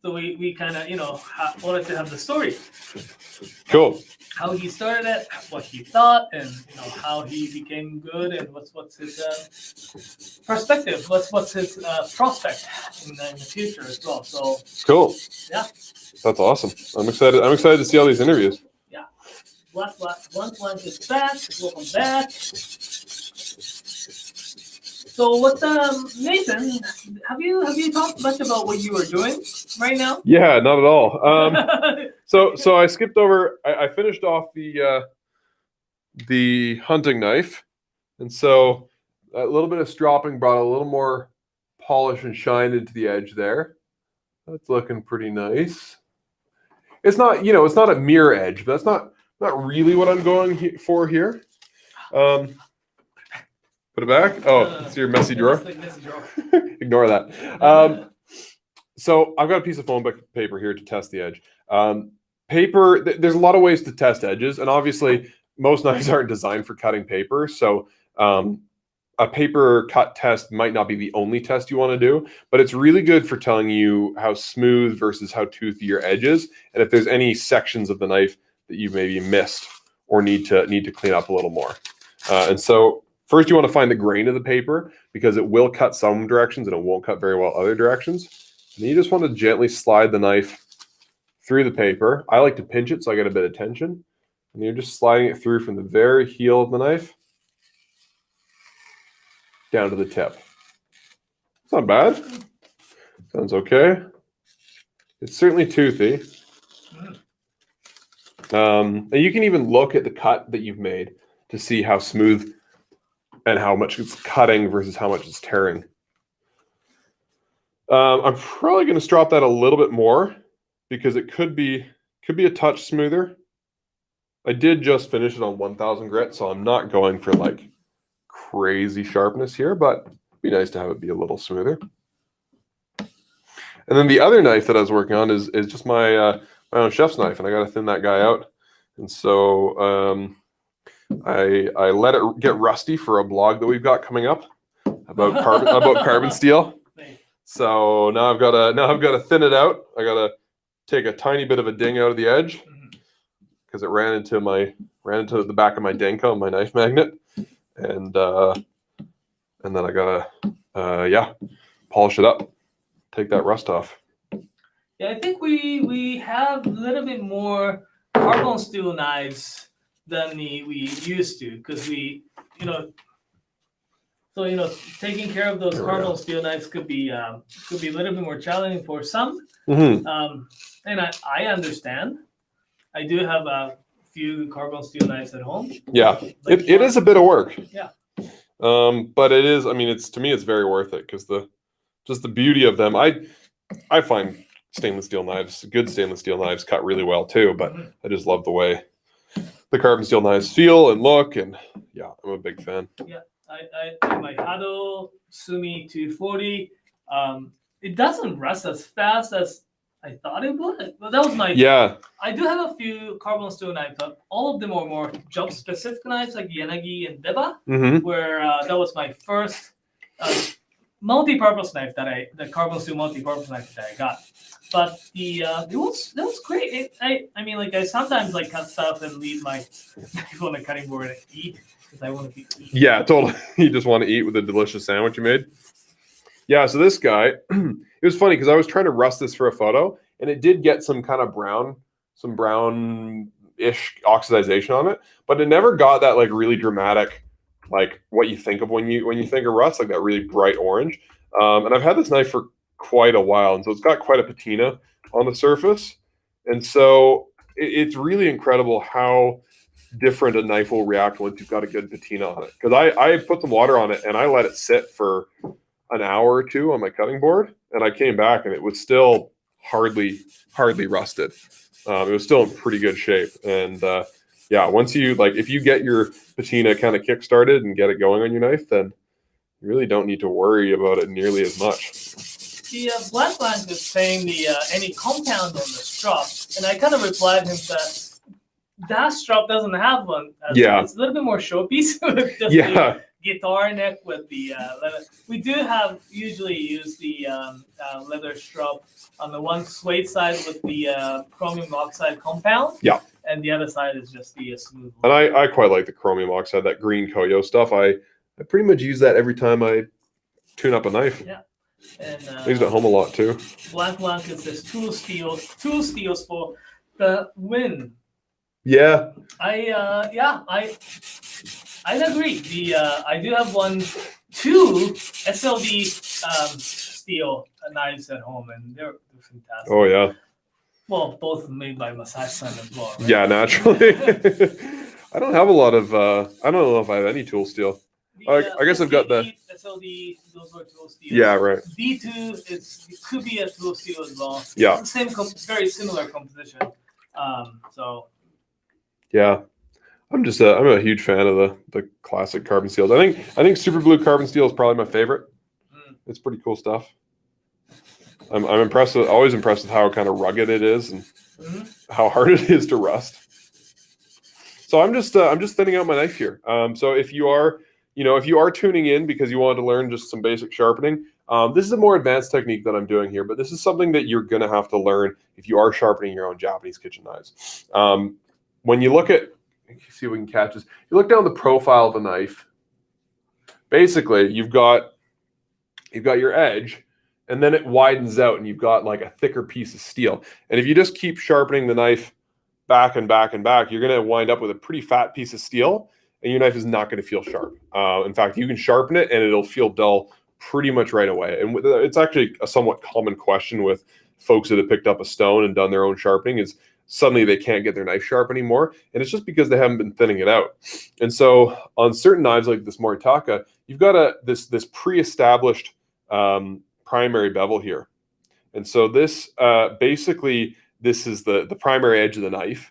So we kind of, wanted to have the story. Cool. How he started it, what he thought, and how he became good, and what's his perspective, what's his prospect in the future as well. So Cool. yeah, That's awesome. I'm excited. I'm excited to see all these interviews. yeah. Black is back. Welcome back. So what, Nathan? Have you talked much about what you are doing right now? Yeah, not at all. So I skipped over. I finished off the hunting knife, and so a little bit of stropping brought a little more polish and shine into the edge there. That's looking pretty nice. It's not, it's not a mirror edge, but that's not really what I'm going for here. Put it back. Oh, it's your messy drawer. Ignore that. So I've got a piece of foam paper here to test the edge. Paper, there's a lot of ways to test edges, and obviously most knives aren't designed for cutting paper. So a paper cut test might not be the only test you want to do, but it's really good for telling you how smooth versus how toothy your edge is, and if there's any sections of the knife that you maybe missed or need to clean up a little more. And so first you want to find the grain of the paper, because it will cut some directions and it won't cut very well other directions. And you just want to gently slide the knife through the paper. I like to pinch it so I get a bit of tension. And you're just sliding it through from the very heel of the knife down to the tip. It's not bad. Sounds okay. It's certainly toothy. And you can even look at the cut that you've made to see how smooth and how much it's cutting versus how much it's tearing. I'm probably going to strop that a little bit more because it could be a touch smoother. I did just finish it on 1000 grit, so I'm not going for like crazy sharpness here, but it'd be nice to have it be a little smoother. And then the other knife that I was working on is just my own chef's knife, and I got to thin that guy out. And so I let it get rusty for a blog that we've got coming up about carbon steel. So now I've got to thin it out. I got to take a tiny bit of a ding out of the edge because it ran into the back of my Denko, my knife magnet, and then I gotta polish it up, take that rust off. Yeah, I think we have a little bit more carbon steel knives than we used to, because taking care of those carbon steel knives could be a little bit more challenging for some. Mm-hmm. And I understand. I do have a few carbon steel knives at home. Yeah, it is a bit of work. Yeah. But it is. I mean, to me, it's very worth it because the beauty of them. I find good stainless steel knives cut really well too. But I just love the way the carbon steel knives feel and look, and yeah, I'm a big fan. Yeah, I my Hado Sumi 240. It doesn't rust as fast as I thought it would. But that was my I do have a few carbon steel knives, but all of them are more job specific knives like Yanagi and Deba, where that was my first multi-purpose knife the carbon steel multi-purpose knife that I got. But that was great. I mean, like, I sometimes like cut stuff and leave my knife on the cutting board and eat because I want to eat. Yeah, totally. You just want to eat with a delicious sandwich you made. Yeah, so this guy, it was funny because I was trying to rust this for a photo, and it did get some kind of brown-ish oxidization on it, but it never got that like really dramatic, like what you think of when you think of rust, like that really bright orange. And I've had this knife for quite a while, and so it's got quite a patina on the surface, and so it's really incredible how different a knife will react once you've got a good patina on it. Because I put some water on it and I let it sit for an hour or two on my cutting board, and I came back and it was still hardly rusted. It was still in pretty good shape. And yeah, once you if you get your patina kind of kick started and get it going on your knife, then you really don't need to worry about it nearly as much. The Black Line was saying any compound on the strap, and I kind of replied him that strap doesn't have one. Yeah, it's a little bit more showpiece. guitar neck with the leather. We do usually use the leather strap on the one suede side with the chromium oxide compound. Yeah. And the other side is just the smooth. And I quite like the chromium oxide, that green Koyo stuff. I pretty much use that every time I tune up a knife. Yeah. And I use it at home a lot too. Blank it says tool steels for the win. Yeah. I'd agree. I do have two SLD steel knives at home, and they're fantastic. Oh yeah. Well, both made by Massage Sun as well. Right? Yeah, naturally. I don't have a lot of. I don't know if I have any tool steel. I guess I've got the SLD. Those were tool steel. Yeah, right. D2 it could be a tool steel as well. Yeah. It's the same, very similar composition. So. Yeah, I'm a huge fan of the classic carbon steels. I think super blue carbon steel is probably my favorite. It's pretty cool stuff. I'm impressed. Always impressed with how kind of rugged it is and how hard it is to rust. So I'm just thinning out my knife here. So if you are tuning in because you want to learn just some basic sharpening, this is a more advanced technique that I'm doing here, but this is something that you're going to have to learn if you are sharpening your own Japanese kitchen knives. When you look at, see if we can catch this. You look down the profile of a knife. Basically, you've got your edge, and then it widens out, and you've got like a thicker piece of steel. And if you just keep sharpening the knife back and back and back, you're going to wind up with a pretty fat piece of steel, and your knife is not going to feel sharp. In fact, you can sharpen it, and it'll feel dull pretty much right away. And it's actually a somewhat common question with folks that have picked up a stone and done their own sharpening is suddenly they can't get their knife sharp anymore. And it's just because they haven't been thinning it out. And so on certain knives like this Moritaka, you've got this pre-established primary bevel here. And so this basically, this is the primary edge of the knife.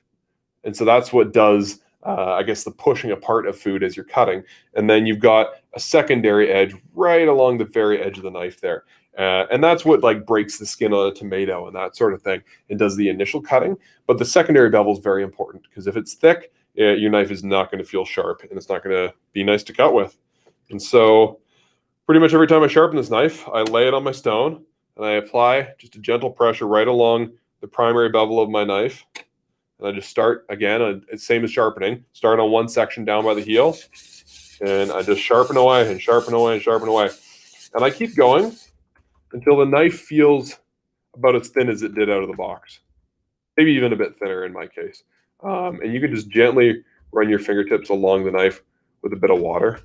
And so that's what does, I guess, the pushing apart of food as you're cutting. And then you've got a secondary edge right along the very edge of the knife there. And that's what like breaks the skin on a tomato and that sort of thing and does the initial cutting. But the secondary bevel is very important because if it's thick, your knife is not going to feel sharp and it's not going to be nice to cut with. And so pretty much every time I sharpen this knife, I lay it on my stone and I apply just a gentle pressure right along the primary bevel of my knife. And I just start again, it's same as sharpening, start on one section down by the heel and I just sharpen away and sharpen away and sharpen away. And I keep going until the knife feels about as thin as it did out of the box. Maybe even a bit thinner in my case. And you can just gently run your fingertips along the knife with a bit of water.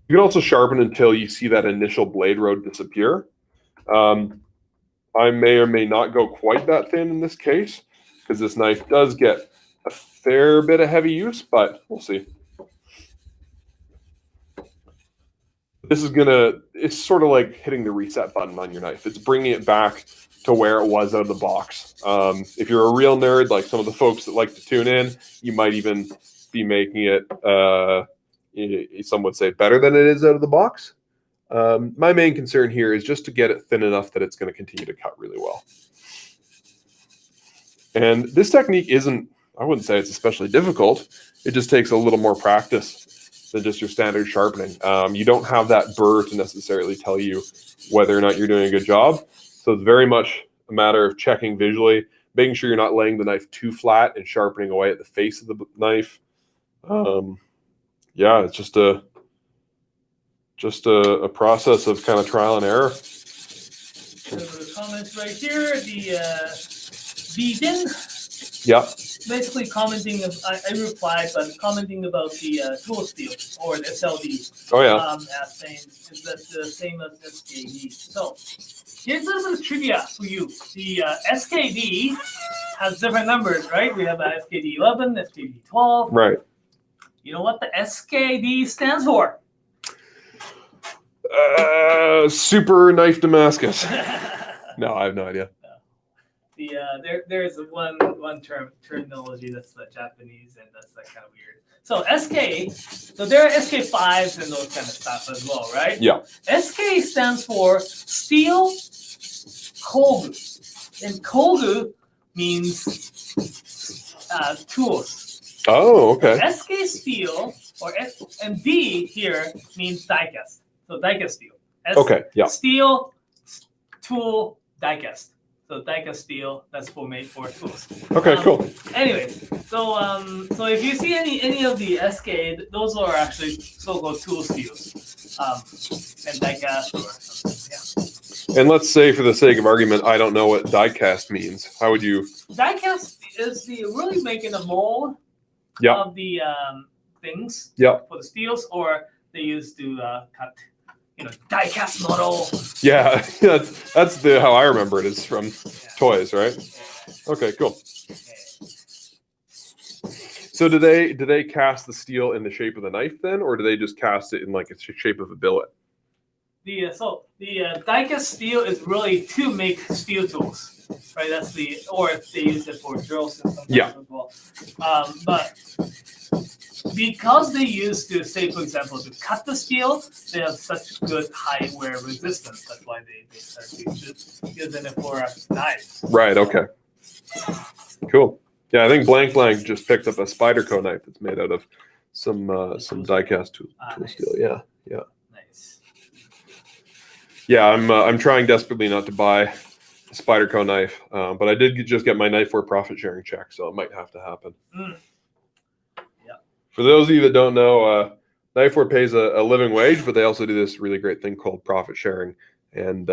You can also sharpen until you see that initial blade road disappear. I may or may not go quite that thin in this case because this knife does get a fair bit of heavy use, but we'll see. This is it's sort of like hitting the reset button on your knife. It's bringing it back to where it was out of the box. If you're a real nerd, like some of the folks that like to tune in, you might even be making it, some would say, better than it is out of the box. My main concern here is just to get it thin enough that it's going to continue to cut really well. And this technique I wouldn't say it's especially difficult. It just takes a little more practice than just your standard sharpening. You don't have that burr to necessarily tell you whether or not you're doing a good job. So it's very much a matter of checking visually, making sure you're not laying the knife too flat and sharpening away at the face of the knife. Yeah, it's just a process of kind of trial and error. So the comments right here, the vegan. Yeah. Basically commenting, I replied, but commenting about the tool steel or the SLD. Oh yeah. Saying, is that the same as SKD? So here's a little trivia for you. The SKD has different numbers, right? We have the SKD 11, SKD 12. Right. You know what the SKD stands for? Super Knife Damascus. No, I have no idea. There's one terminology that's Japanese and that's kind of weird. So SK, so there are SK5s and those kind of stuff as well, right? Yeah. SK stands for steel kogu, and kogu means tools. Oh, okay. SK steel and D here means die-cast. So die-cast steel. Okay, yeah. Steel, tool, die-cast. So die-cast steel, that's for tools. Okay, cool. Anyways, so if you see any of the SK, those are actually so-called tool steels, and die-cast or something. Yeah. And let's say, for the sake of argument, I don't know what die-cast means. How would you? Die-cast is really making a mold of the things for the steels, or they used to cut, die-cast model. Yeah, that's how I remember it is from toys, right? Okay, cool. So do they cast the steel in the shape of the knife then, or do they just cast it in like a shape of a billet? The die-cast steel is really to make steel tools, right? Or they use it for drills and something as well. But because they used to, say, for example, to cut the steel, they have such good high wear resistance. That's why they start using it for knives. Right. Okay. Cool. Yeah, I think Blank just picked up a Spyderco knife that's made out of some die-cast tool steel. Yeah. Nice. Yeah, I'm trying desperately not to buy a Spyderco knife, but I did just get my Knifewear profit sharing check, so it might have to happen. Yeah. For those of you that don't know, Knifewear pays a living wage, but they also do this really great thing called profit sharing, and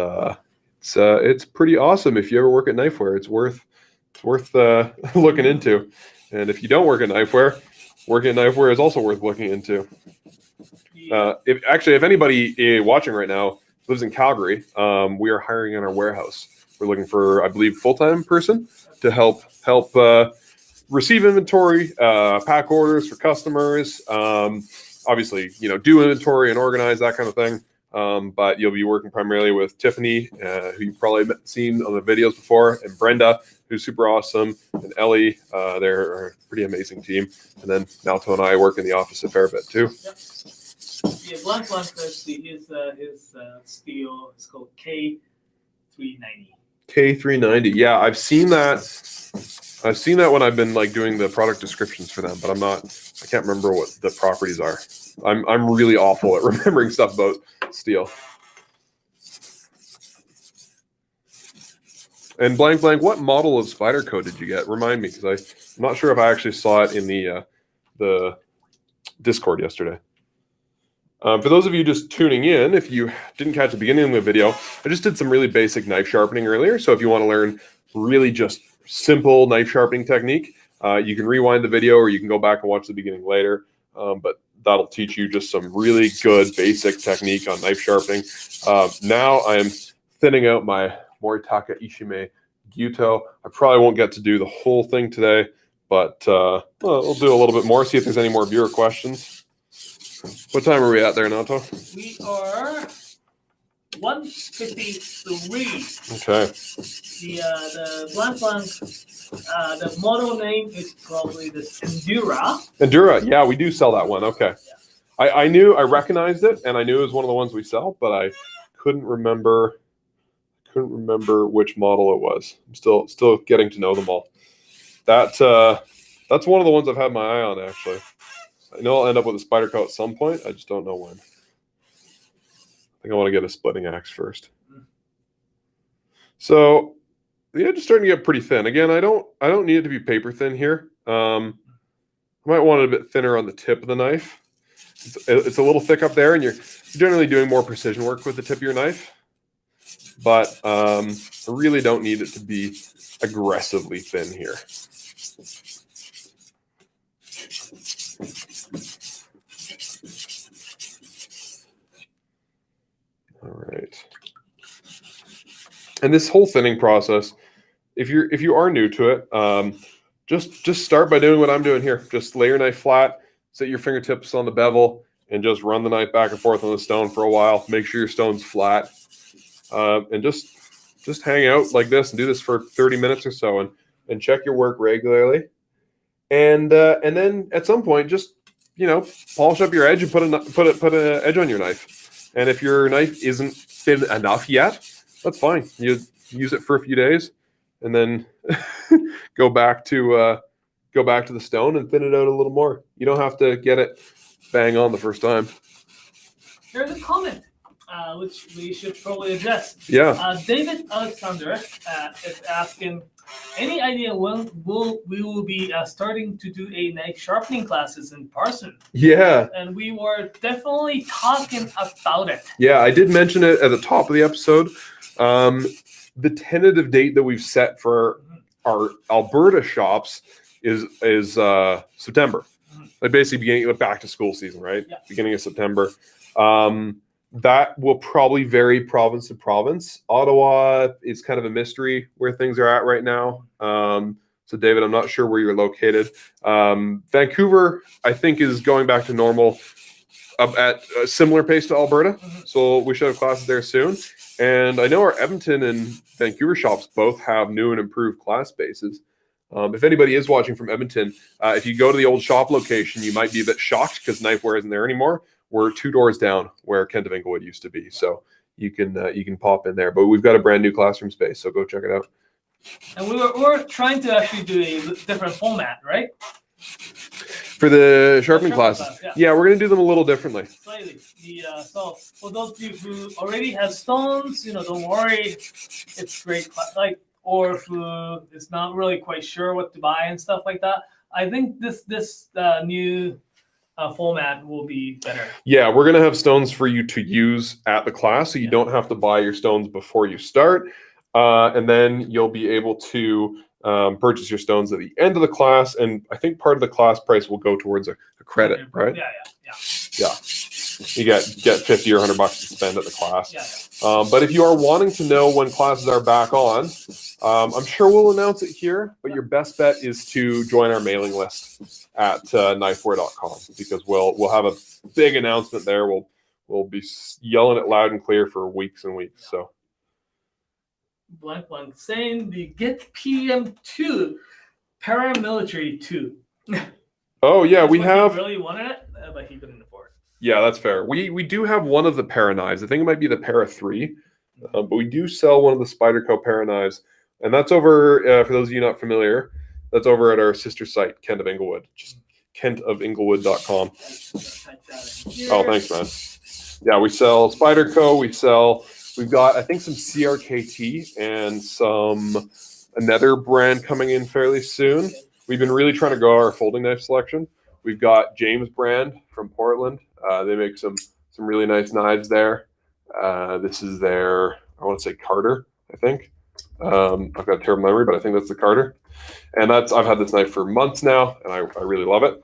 it's pretty awesome. If you ever work at Knifewear, it's worth looking into. And if you don't work at Knifewear, working at Knifewear is also worth looking into. If anybody watching right now lives in Calgary, we are hiring in our warehouse. We're looking for, I believe, full-time person to help receive inventory, pack orders for customers. Obviously, do inventory and organize that kind of thing. But you'll be working primarily with Tiffany, who you've probably seen on the videos before, and Brenda, who's super awesome, and Ellie. They're a pretty amazing team. And then Naoto and I work in the office a fair bit too. Yep. Yeah, Blank his steel is called K390. K390. Yeah, I've seen that. I've seen that when I've been doing the product descriptions for them, but I can't remember what the properties are. I'm really awful at remembering stuff about steel. And Blank, what model of Spyderco did you get? Remind me, because I'm not sure if I actually saw it in the Discord yesterday. For those of you just tuning in, if you didn't catch the beginning of the video, I just did some really basic knife sharpening earlier. So if you want to learn really just simple knife sharpening technique, you can rewind the video, or you can go back and watch the beginning later. But that'll teach you just some really good basic technique on knife sharpening. Now I'm thinning out my Moritaka Ishime Gyuto. I probably won't get to do the whole thing today, but we'll do a little bit more, see if there's any more viewer questions. What time are we at there, Naoto? We are 1:53. Okay. The Blank, the model name is probably the Endura. Endura, yeah, we do sell that one. Okay. Yeah. I recognized it, and I knew it was one of the ones we sell, but I couldn't remember which model it was. I'm still getting to know them all. That's one of the ones I've had my eye on, actually. I know I'll end up with a Spyderco at some point. I just don't know when. I think I want to get a splitting axe first. So the edge is starting to get pretty thin. Again, I don't need it to be paper thin here. I might want it a bit thinner on the tip of the knife. It's a little thick up there, and you're generally doing more precision work with the tip of your knife. But I really don't need it to be aggressively thin here. All right. And this whole thinning process, if you are new to it, just start by doing what I'm doing here. Just lay your knife flat, set your fingertips on the bevel, and just run the knife back and forth on the stone for a while. Make sure your stone's flat, and just hang out like this and do this for 30 minutes or so, and check your work regularly. And then at some point, just polish up your edge and put an edge on your knife. And if your knife isn't thin enough yet, that's fine. You use it for a few days, and then go back to go back to the stone and thin it out a little more. You don't have to get it bang on the first time. Here's a comment, which we should probably address. Yeah. David Alexander is asking, any idea when we will be starting to do a knife sharpening classes in person? Yeah. And we were definitely talking about it. Yeah, I did mention it at the top of the episode. The tentative date that we've set for our Alberta shops is September. Like basically beginning of back to school season, right? Yeah. Beginning of September. That will probably vary province to province. Ottawa is kind of a mystery where things are at right now. So David, I'm not sure where you're located. Vancouver, I think, is going back to normal at a similar pace to Alberta. So we should have classes there soon. And I know our Edmonton and Vancouver shops both have new and improved class spaces. If anybody is watching from Edmonton, if you go to the old shop location, you might be a bit shocked because Knifewear isn't there anymore. We're 2 doors down where Kent of Inglewood used to be. So you can pop in there. But we've got a brand new classroom space, so go check it out. And we were trying to actually do a different format, right? For the sharpening classes. Yeah, we're going to do them a little differently. Slightly. So for those of you who already have stones, don't worry. It's great. Or who is not really quite sure what to buy and stuff like that. I think this new format will be better. Yeah, we're going to have stones for you to use at the class, so you don't have to buy your stones before you start. And then you'll be able to purchase your stones at the end of the class. And I think part of the class price will go towards a credit, right? Yeah. You get $50 or $100 to spend at the class. But if you are wanting to know when classes are back on, I'm sure we'll announce it here, but your best bet is to join our mailing list at knifewear.com, because we'll have a big announcement there. We'll be yelling it loud and clear for weeks and weeks. So blank saying the Get PM2 paramilitary 2. Oh yeah, we have. He really wanted it, but he couldn't afford it. Yeah, that's fair. We do have one of the para knives. I think it might be the para 3, but we do sell one of the Spyderco para knives, and that's over. For those of you not familiar, that's over at our sister site, Kent of Inglewood. Just kentofinglewood.com. Oh, thanks, man. Yeah, we sell Spyderco. We've got, I think, some CRKT and another brand coming in fairly soon. We've been really trying to grow our folding knife selection. We've got James brand from Portland. They make some really nice knives there. This is their, I want to say Carter, I think. I've got a terrible memory, but I think that's the Carter. And I've had this knife for months now, and I really love it.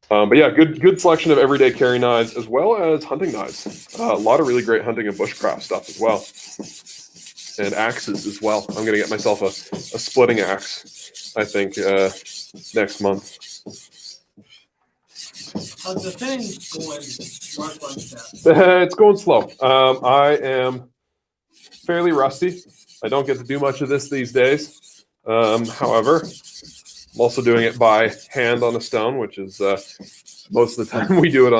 But yeah, good selection of everyday carry knives as well as hunting knives. A lot of really great hunting and bushcraft stuff as well. And axes as well. I'm going to get myself a splitting axe, I think, next month. How's the thing going? It's going slow. I am fairly rusty. I don't get to do much of this these days. However, I'm also doing it by hand on a stone, which is most of the time we do it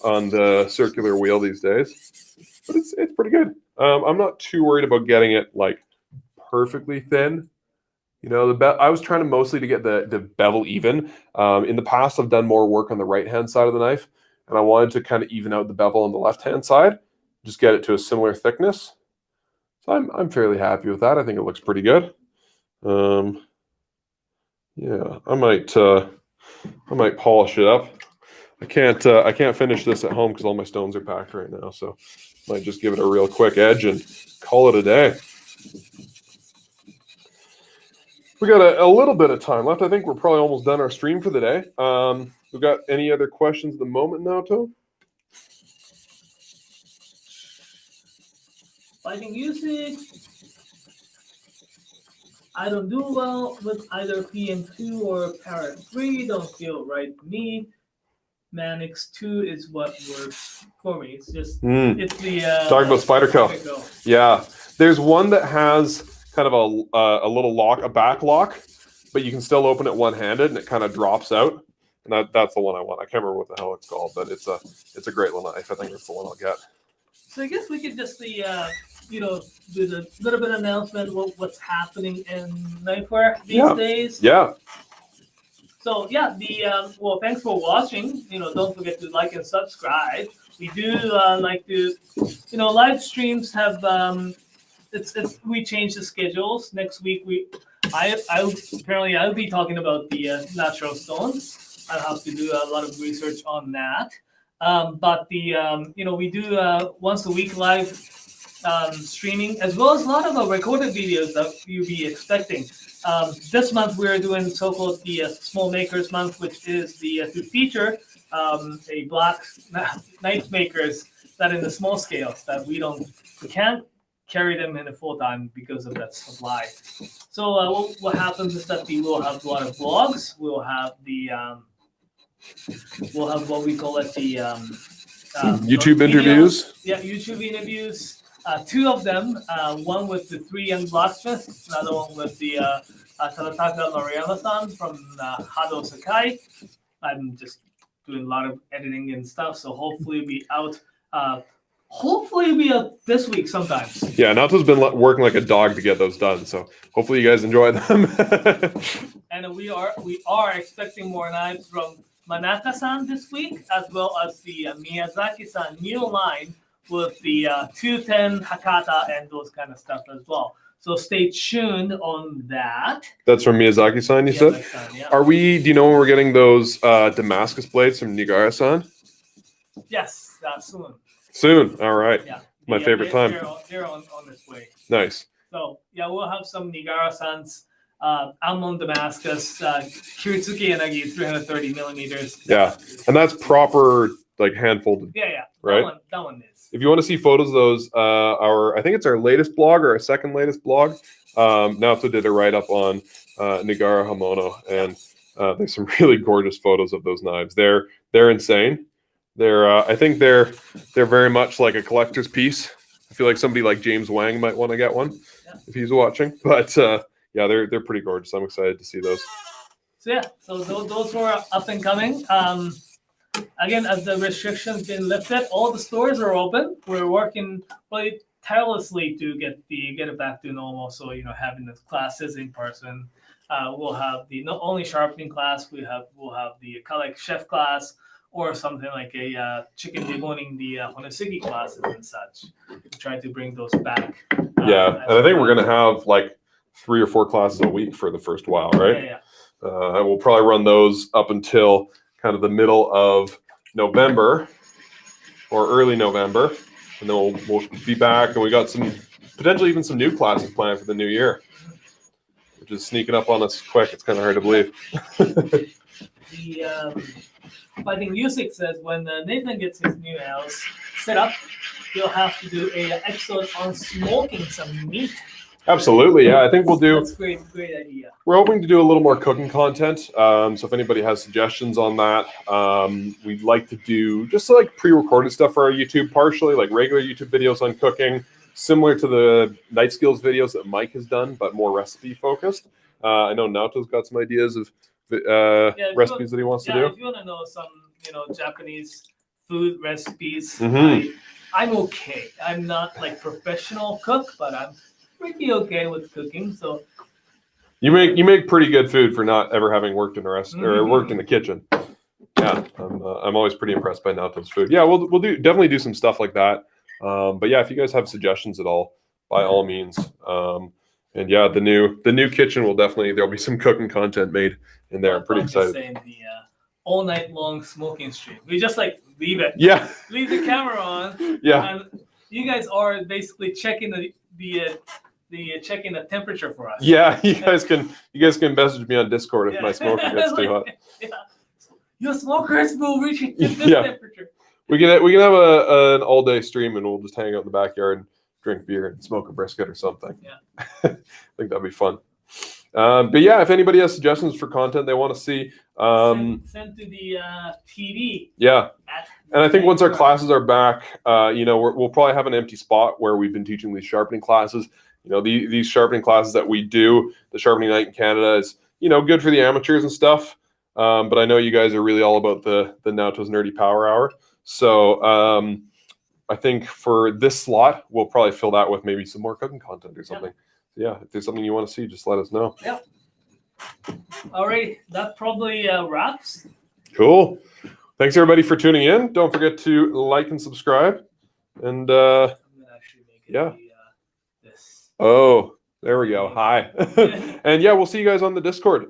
on the circular wheel these days. But it's pretty good. I'm not too worried about getting it like perfectly thin. I was trying to mostly to get the bevel even. In the past, I've done more work on the right-hand side of the knife, and I wanted to kind of even out the bevel on the left-hand side, just get it to a similar thickness. So I'm fairly happy with that. I think it looks pretty good. Yeah, I might polish it up. I can't finish this at home because all my stones are packed right now. So I might just give it a real quick edge and call it a day. We got a little bit of time left. I think we're probably almost done our stream for the day. We've got any other questions at the moment, Naoto? Fighting music. I don't do well with either PM2 or Para 3. Don't feel right to me. Manix 2 is what works for me. It's just it's the talking about Spyderco. Yeah, there's one that has kind of a little lock, a back lock, but you can still open it one-handed and it kind of drops out. And that's the one I want. I can't remember what the hell it's called, but it's a great little knife. I think that's the one I'll get. So I guess we could just do the little bit of announcement what's happening in Knifewear these Yeah. days. Yeah. So yeah, well, thanks for watching. Don't forget to like and subscribe. We do like to, live streams have we changed the schedules. Next week I'll be talking about the natural stones. I'll have to do a lot of research on that. But we do once a week live streaming, as well as a lot of recorded videos that you'll be expecting. This month we're doing so-called the Small Makers Month, which is to feature a black knife makers that in the small scales that we can't carry them in a full time because of that supply. So what happens is that we will have a lot of vlogs. We'll have what we call it the YouTube interviews. Yeah, YouTube interviews. Two of them, one with the 3 young blacksmiths, another one with the Tanataka Mariyama-san from Hado Sakai. I'm just doing a lot of editing and stuff, so hopefully it'll be out. This week sometimes. Yeah, Naoto's been working like a dog to get those done, so hopefully you guys enjoy them. And we are expecting more knives from Manaka-san this week, as well as the Miyazaki-san new line with the 210 Hakata and those kind of stuff as well. So stay tuned on that. That's from Miyazaki-san, you said? Yeah. Do you know when we're getting those Damascus blades from Nigara-san? Yes, soon. Soon, all right. Yeah. My favorite time. They're on this way. Nice. So yeah, we'll have some Nigara-san's Almond Damascus, Kiritsuke Yanagi 330 millimeters. Yeah, and that's proper like hand folded. Yeah. Right. That one is. If you want to see photos of those, I think it's our latest blog or our second latest blog. Naoto did a write up on Nigara Hamono, and there's some really gorgeous photos of those knives. They're insane. I think they're very much like a collector's piece. I feel like somebody like James Wang might want to get one if he's watching. But yeah, they're pretty gorgeous. I'm excited to see those. So yeah, those were up and coming. Again, as the restrictions been lifted, all the stores are open. We're working really tirelessly to get it back to normal. So having the classes in person. We'll have the not only sharpening class. We'll have the like chef class, or something like a chicken deboning, the Honesigi classes and such. Try to bring those back. Yeah, and I think we're gonna have like 3 or 4 classes a week for the first while, right? Yeah. We'll probably run those up until kind of the middle of November or early November, and then we'll be back, and we got potentially even some new classes planned for the new year, which is sneaking up on us quick. It's kind of hard to believe. Fighting Music says when Nathan gets his new house set up, he'll have to do an episode on smoking some meat. Absolutely, yeah. I think we'll do. That's great idea. We're hoping to do a little more cooking content. So if anybody has suggestions on that, we'd like to do just like pre-recorded stuff for our YouTube, partially like regular YouTube videos on cooking, similar to the Night Skills videos that Mike has done, but more recipe focused. I know Naoto's got some ideas of recipes that he wants to do. If you want to know some, Japanese food recipes, Mm-hmm. I'm okay. I'm not like professional cook, but I'm pretty okay with cooking. So you make pretty good food for not ever having worked in a restaurant or worked in the kitchen. Yeah, I'm always pretty impressed by Naoto's food. Yeah, we'll definitely do some stuff like that. But yeah, if you guys have suggestions at all, by all means. And yeah, the new kitchen there'll be some cooking content made in there. I'm pretty excited. Saying the all night long smoking stream. We just like leave it. Yeah. Leave the camera on. Yeah. And you guys are basically checking the checking the temperature for us. Yeah, you guys can message me on Discord if my smoker gets too hot. Yeah. Your smokers will reach this temperature. We can have an all day stream, and we'll just hang out in the backyard and drink beer and smoke a brisket or something. Yeah. I think that'd be fun. But yeah, if anybody has suggestions for content they want to see, send to the TV. Yeah. And I think once our classes are back, we'll probably have an empty spot where we've been teaching these sharpening classes. These sharpening classes that we do, the Sharpening Night in Canada is, good for the amateurs and stuff. But I know you guys are really all about the Naoto's Nerdy Power Hour. So I think for this slot, we'll probably fill that with maybe some more cooking content or something. Yeah, if there's something you want to see, just let us know. Yeah. All right, that probably wraps. Cool. Thanks everybody for tuning in. Don't forget to like and subscribe. And I'm gonna actually make it yeah. this. Oh, there we go. Hi. And yeah, we'll see you guys on the Discord.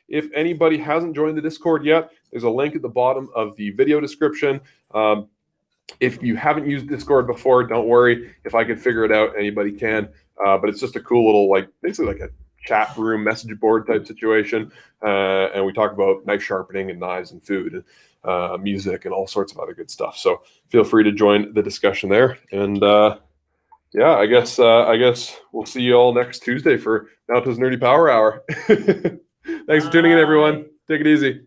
If anybody hasn't joined the Discord yet, there's a link at the bottom of the video description. If you haven't used Discord before, don't worry. If I can figure it out, anybody can. But it's just a cool little, like, basically like a chat room message board type situation. And we talk about knife sharpening and knives and food and music and all sorts of other good stuff. So feel free to join the discussion there. And yeah, I guess we'll see you all next Tuesday for Naoto's Nerdy Power Hour. Thanks for tuning in, everyone. Take it easy.